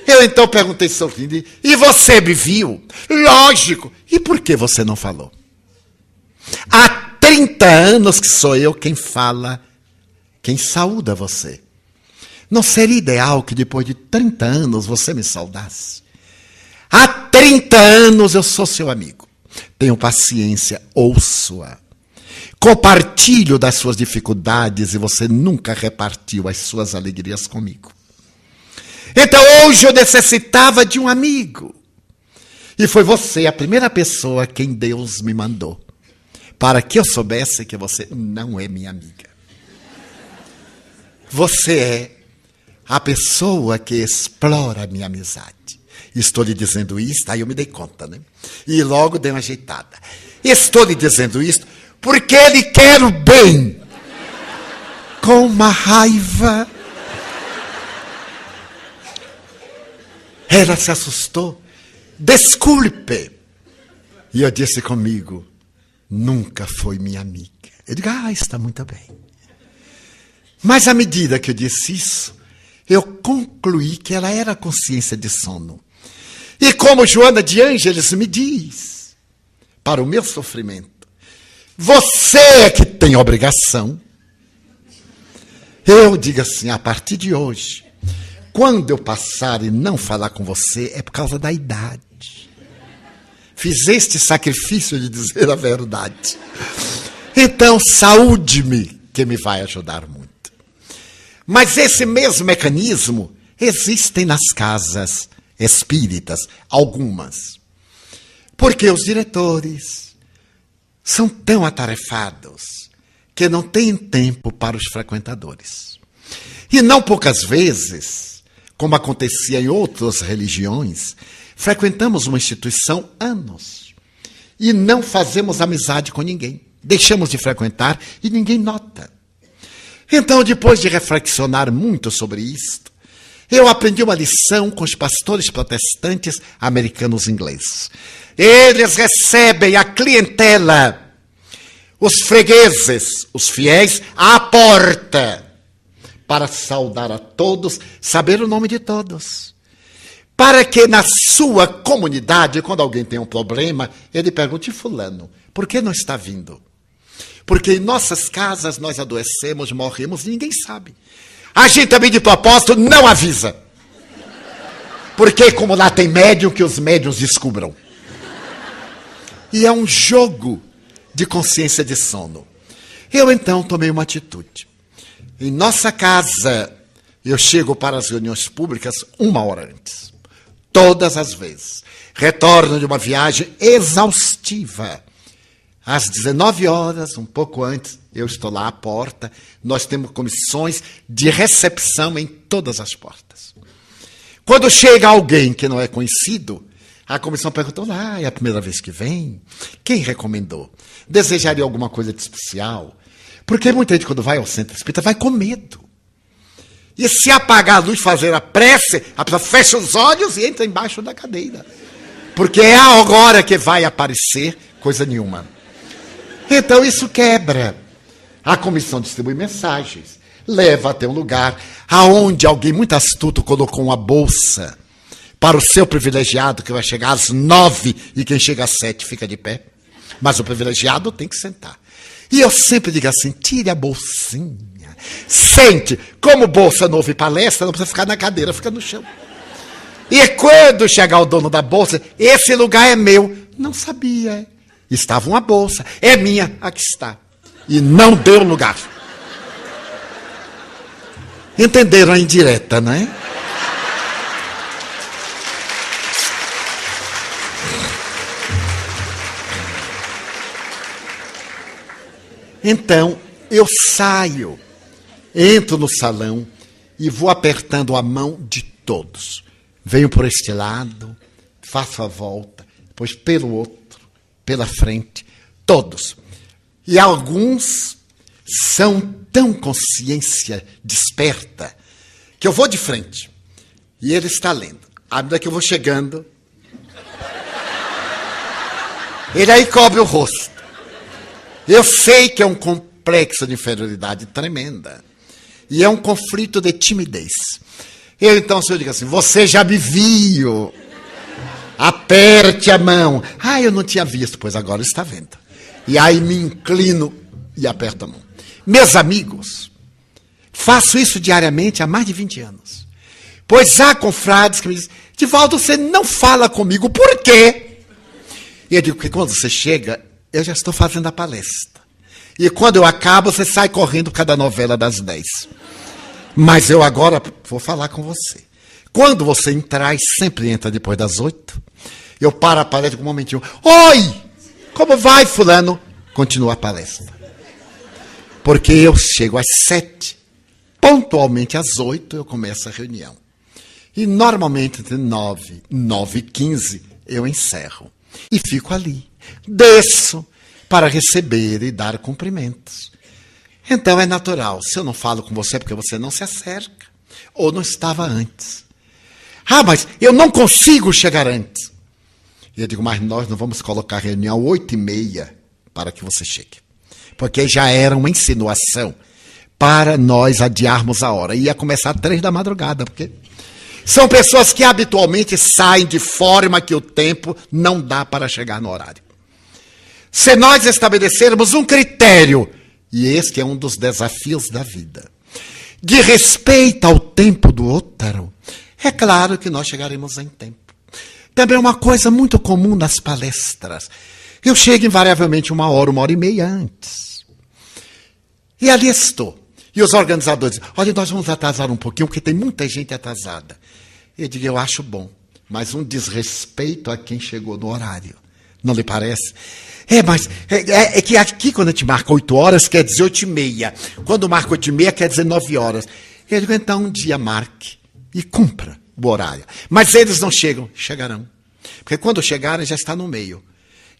Eu então perguntei sorrindo: e você me viu? Lógico. E por que você não falou? Há 30 anos que sou eu quem fala, quem saúda você. Não seria ideal que depois de 30 anos você me saudasse? Há 30 anos eu sou seu amigo. Tenho paciência, ouço-a. Compartilho das suas dificuldades e você nunca repartiu as suas alegrias comigo. Então hoje eu necessitava de um amigo. E foi você a primeira pessoa a quem Deus me mandou. para que eu soubesse que você não é minha amiga. Você é a pessoa que explora a minha amizade. Estou lhe dizendo isto, aí eu me dei conta, né? E logo dei uma ajeitada. Estou lhe dizendo isto porque ele quer o bem. Com uma raiva. Ela se assustou. Desculpe. E eu disse comigo, nunca foi minha amiga. Eu digo, está muito bem. Mas à medida que eu disse isso, eu concluí que ela era consciência de sono. E como Joana de Ângeles me diz, para o meu sofrimento, você é que tem obrigação. Eu digo assim, a partir de hoje, quando eu passar e não falar com você, é por causa da idade. Fiz este sacrifício de dizer a verdade. Então, saúde-me, que me vai ajudar muito. Mas esse mesmo mecanismo existe nas casas espíritas, algumas. Porque os diretores são tão atarefados que não têm tempo para os frequentadores. E não poucas vezes, como acontecia em outras religiões, frequentamos uma instituição anos e não fazemos amizade com ninguém. Deixamos de frequentar e ninguém nota. Então, depois de reflexionar muito sobre isto, eu aprendi uma lição com os pastores protestantes americanos ingleses. Eles recebem a clientela, os fregueses, os fiéis, à porta, para saudar a todos, saber o nome de todos. Para que na sua comunidade, quando alguém tem um problema, ele pergunte, fulano, por que não está vindo? Porque em nossas casas nós adoecemos, morremos e ninguém sabe. A gente também de propósito não avisa. Porque como lá tem médium, que os médiuns descubram. E é um jogo de consciência de sono. Eu então tomei uma atitude. Em nossa casa, eu chego para as reuniões públicas 1 hora antes. Todas as vezes. Retorno de uma viagem exaustiva. Às 19 horas, um pouco antes, eu estou lá à porta. Nós temos comissões de recepção em todas as portas. Quando chega alguém que não é conhecido, a comissão pergunta, é a primeira vez que vem? Quem recomendou? Desejaria alguma coisa de especial? Porque muita gente, quando vai ao centro espírita, vai com medo. E se apagar a luz, fazer a prece, a pessoa fecha os olhos e entra embaixo da cadeira. Porque é agora que vai aparecer coisa nenhuma. Então isso quebra. A comissão distribui mensagens, leva até um lugar aonde alguém muito astuto colocou uma bolsa para o seu privilegiado, que vai chegar às 9 e quem chega às 7 fica de pé. Mas o privilegiado tem que sentar. E eu sempre digo assim, tire a bolsinha, sente. Como bolsa não ouve palestra, não precisa ficar na cadeira, fica no chão. E quando chegar o dono da bolsa, esse lugar é meu. Não sabia. Estava uma bolsa. É minha, aqui está. E não deu lugar. Entenderam a indireta, não é? Então, eu saio, entro no salão e vou apertando a mão de todos. Venho por este lado, faço a volta, depois pelo outro, pela frente, todos. E alguns são tão consciência desperta que eu vou de frente e ele está lendo. À medida que eu vou chegando, ele aí cobre o rosto. Eu sei que é um complexo de inferioridade tremenda. E é um conflito de timidez. Eu então, se eu digo assim, você já me viu. Aperte a mão. Eu não tinha visto, pois agora está vendo. E aí me inclino e aperto a mão. Meus amigos, faço isso diariamente há mais de 20 anos. Pois há confrades que me dizem, Divaldo, você não fala comigo, por quê? E eu digo que quando você chega, eu já estou fazendo a palestra. E quando eu acabo, você sai correndo por cada novela das 10. Mas eu agora vou falar com você. Quando você entrar, e sempre entra depois das 8, eu paro a palestra com um momentinho. Oi! Como vai, fulano? continua a palestra. Porque eu chego às 7, pontualmente às 8 eu começo a reunião. E normalmente entre 9 e 9h15 eu encerro. E fico ali. Desço para receber e dar cumprimentos. Então é natural. Se eu não falo com você é porque você não se acerca. Ou não estava antes. Ah, mas eu não consigo chegar antes. E eu digo, mas nós não vamos colocar a reunião 8h30 para que você chegue. Porque já era uma insinuação para nós adiarmos a hora. Ia começar às 3 da madrugada, porque são pessoas que habitualmente saem de forma que o tempo não dá para chegar no horário. Se nós estabelecermos um critério, e este é um dos desafios da vida, de respeito ao tempo do outro, é claro que nós chegaremos em tempo. Também é uma coisa muito comum nas palestras. Eu chego invariavelmente 1h30 antes. E ali estou. E os organizadores dizem, olha, nós vamos atrasar um pouquinho, porque tem muita gente atrasada. Eu digo, eu acho bom, mas um desrespeito a quem chegou no horário. Não lhe parece? Mas é que aqui, quando a gente marca 8 horas, quer dizer 8h30. Quando marca 8h30, quer dizer 9 horas. Eu digo, então um dia marque e cumpra o horário. Mas eles não chegam, chegarão. Porque quando chegarem, já está no meio.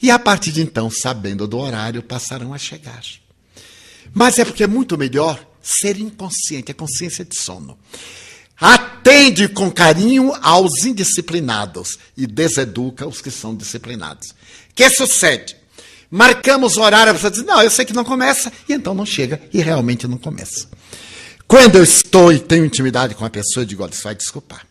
E a partir de então, sabendo do horário, passarão a chegar. Mas é porque é muito melhor ser inconsciente, é consciência de sono. Atende com carinho aos indisciplinados e deseduca os que são disciplinados. O que sucede? Marcamos o horário, a pessoa diz, não, eu sei que não começa, e então não chega, e realmente não começa. Quando eu estou e tenho intimidade com a pessoa, eu digo, olha, você vai desculpar,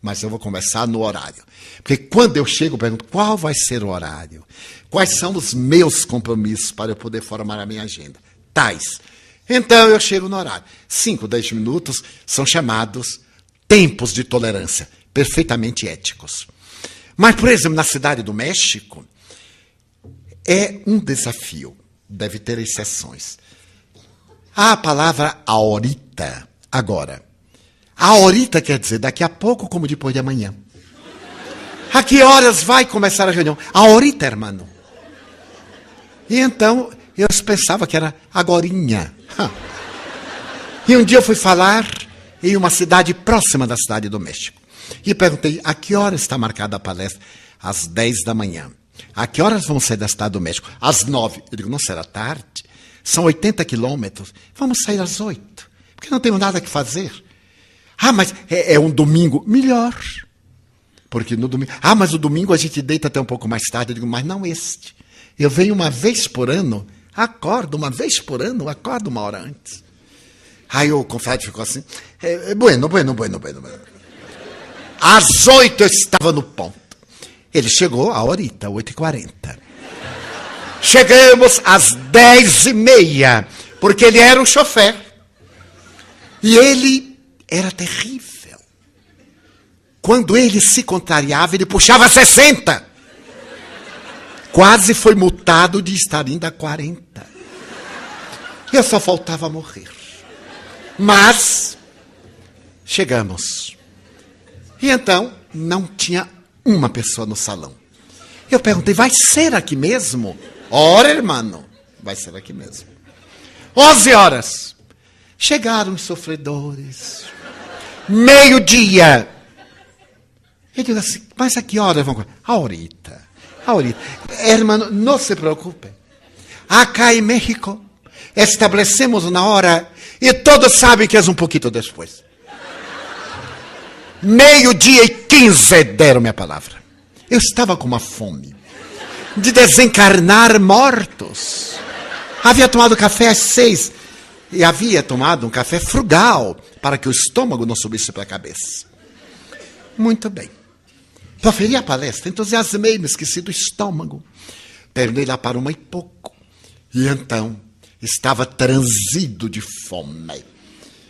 mas eu vou começar no horário. Porque quando eu chego, eu pergunto, qual vai ser o horário? Quais são os meus compromissos para eu poder formar a minha agenda? Tais. Então eu chego no horário. 5, 10 minutos são chamados tempos de tolerância, perfeitamente éticos. Mas, por exemplo, na cidade do México, é um desafio. Deve ter exceções. Há a palavra ahorita, agora. Ahorita quer dizer daqui a pouco como depois de amanhã. A que horas vai começar a reunião? Ahorita, hermano. E então, eu pensava que era agorinha. E um dia eu fui falar em uma cidade próxima da cidade do México. E perguntei, a que hora está marcada a palestra? Às 10 da manhã. A que horas vamos sair da cidade do México? Às 9. Eu digo, não será tarde? São 80 quilômetros. Vamos sair às 8. Porque não temos nada que fazer. Ah, mas é um domingo. Melhor. Porque no domingo... Ah, mas o domingo a gente deita até um pouco mais tarde. Eu digo, mas não este. Eu venho uma vez por ano, acordo uma vez por ano, acordo uma hora antes. Aí o confrade ficou assim, bueno. Às 8 eu estava no ponto. Ele chegou a horita, 8h40. Chegamos às 10h30, porque ele era o chofer. E ele era terrível. Quando ele se contrariava, ele puxava 60. Quase foi multado de estar indo a 40. Eu só faltava morrer. Mas chegamos. E então não tinha uma pessoa no salão. Eu perguntei, vai ser aqui mesmo? Ora, irmão, vai ser aqui mesmo. 11 horas. Chegaram os sofredores. 12:00. Eu digo assim, mas a que hora vão? Ahorita. Hermano, não se preocupe. Acá em México, estabelecemos uma hora e todos sabem que é um pouquinho depois. 12:15 deram minha palavra. Eu estava com uma fome de desencarnar mortos. Havia tomado café às 6 e havia tomado um café frugal para que o estômago não subisse para a cabeça. Muito bem. Proferi a palestra, entusiasmei, me esqueci do estômago. Terminei lá para 1h pouco. E então, estava transido de fome.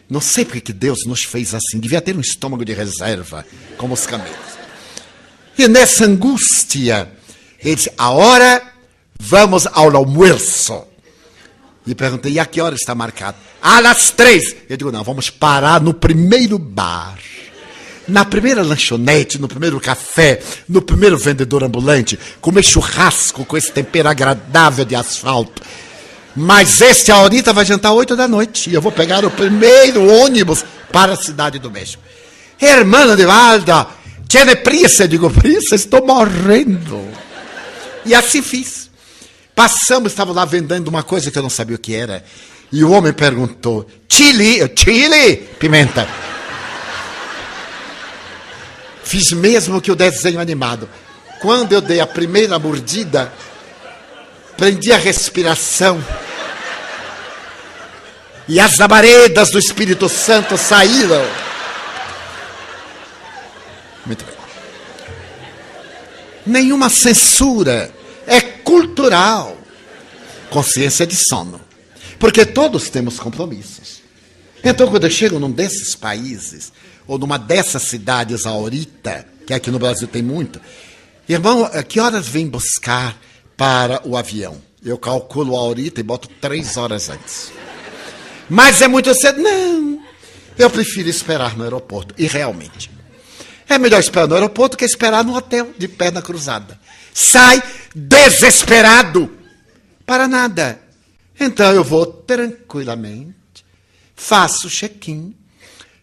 Não sei porque que Deus nos fez assim. Devia ter um estômago de reserva, como os camelos. E nessa angústia, ele disse, agora vamos ao almoço. E perguntei, e a que hora está marcado? Às 3. Eu digo, não, vamos parar no primeiro bar. na primeira lanchonete, no primeiro café, no primeiro vendedor ambulante, comer churrasco com esse tempero agradável de asfalto. Mas este Aurita vai jantar 8 da noite e eu vou pegar o primeiro ônibus para a cidade do México. Hermano de Valda, tiene prisa? Eu digo, prisa? Estou morrendo. E assim fiz. Passamos, estava lá vendendo uma coisa que eu não sabia o que era. E o homem perguntou, chile? Chile? Pimenta. Fiz mesmo que o desenho animado. Quando eu dei a primeira mordida, prendi a respiração. E as labaredas do Espírito Santo saíram. Muito bem. Nenhuma censura. É cultural. Consciência de sono. Porque todos temos compromissos. Então, quando eu chego num desses países, ou numa dessas cidades, Aurita, que aqui no Brasil tem muito, irmão, que horas vem buscar para o avião? Eu calculo a Aurita e boto 3 horas antes. Mas é muito cedo? Não. Eu prefiro esperar no aeroporto. E realmente, é melhor esperar no aeroporto que esperar no hotel, de perna cruzada. Sai desesperado para nada. Então eu vou tranquilamente, faço o check-in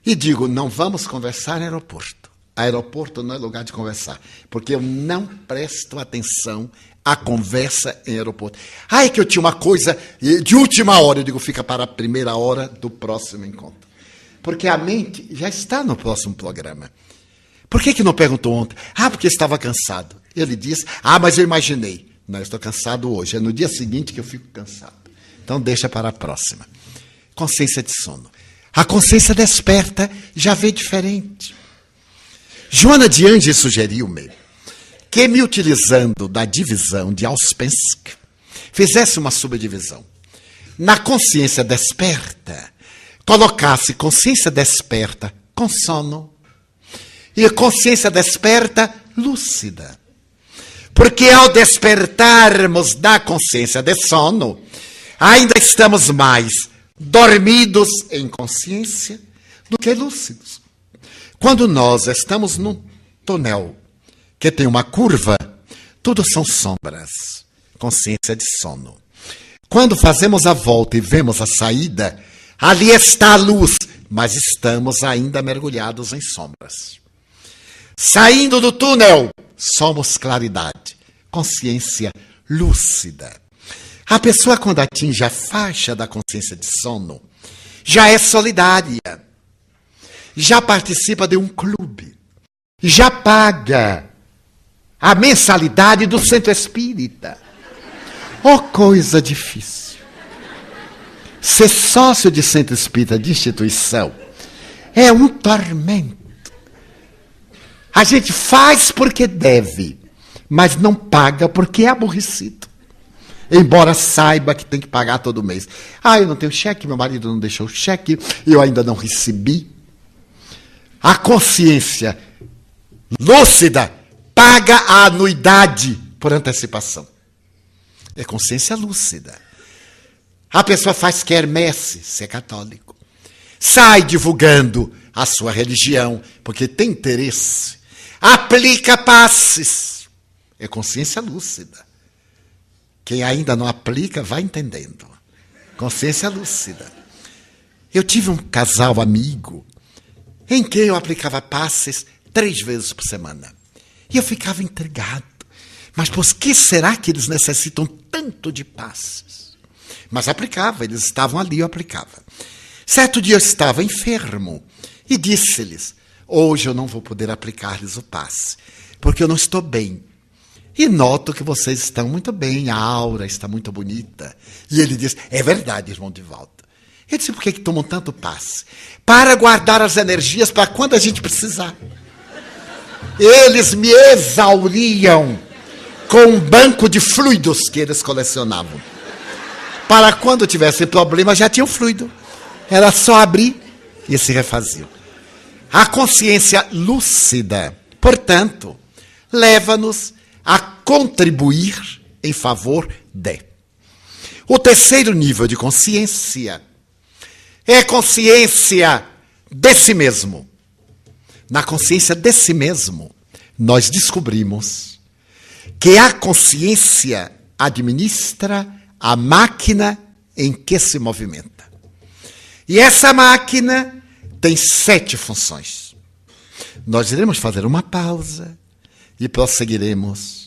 e digo, não vamos conversar no aeroporto. Aeroporto não é lugar de conversar, porque eu não presto atenção à conversa em aeroporto. É que eu tinha uma coisa de última hora, eu digo, fica para a primeira hora do próximo encontro. Porque a mente já está no próximo programa. Por que não perguntou ontem? Porque estava cansado. Ele disse, mas eu imaginei. Não, eu estou cansado hoje, é no dia seguinte que eu fico cansado. Então deixa para a próxima. Consciência de sono. A consciência desperta já vê diferente. Joana de Angelis sugeriu-me que, me utilizando da divisão de Ouspensky, fizesse uma subdivisão. Na consciência desperta, colocasse consciência desperta com sono e consciência desperta lúcida. Porque ao despertarmos da consciência de sono, ainda estamos mais dormidos em consciência do que lúcidos. Quando nós estamos num túnel que tem uma curva, tudo são sombras, consciência de sono. Quando fazemos a volta e vemos a saída, ali está a luz, mas estamos ainda mergulhados em sombras. Saindo do túnel, somos claridade, consciência lúcida. A pessoa, quando atinge a faixa da consciência de sono, já é solidária, já participa de um clube, já paga a mensalidade do centro espírita. Oh, coisa difícil. Ser sócio de centro espírita de instituição é um tormento. A gente faz porque deve, mas não paga porque é aborrecido. Embora saiba que tem que pagar todo mês. Eu não tenho cheque, meu marido não deixou cheque, eu ainda não recebi. A consciência lúcida paga a anuidade por antecipação. É consciência lúcida. A pessoa faz quermesse, se é católico. Sai divulgando a sua religião, porque tem interesse. Aplica passes. É consciência lúcida. Quem ainda não aplica, vai entendendo. Consciência lúcida. Eu tive um casal amigo em que eu aplicava passes 3 vezes por semana. E eu ficava intrigado. Mas por que será que eles necessitam tanto de passes? Mas aplicava, eles estavam ali, eu aplicava. Certo dia eu estava enfermo e disse-lhes, hoje eu não vou poder aplicar-lhes o passe, porque eu não estou bem. E noto que vocês estão muito bem, a aura está muito bonita. E ele disse, é verdade, irmão Divaldo. Eu disse, por que tomam tanto passe? Para guardar as energias para quando a gente precisar. Eles me exauriam com um banco de fluidos que eles colecionavam. Para quando tivesse problema, já tinha o fluido. Era só abrir e se refaziam. A consciência lúcida, portanto, leva-nos a contribuir em favor de. O terceiro nível de consciência é consciência de si mesmo. na consciência de si mesmo, nós descobrimos que a consciência administra a máquina em que se movimenta. E essa máquina tem 7 funções. Nós iremos fazer uma pausa e prosseguiremos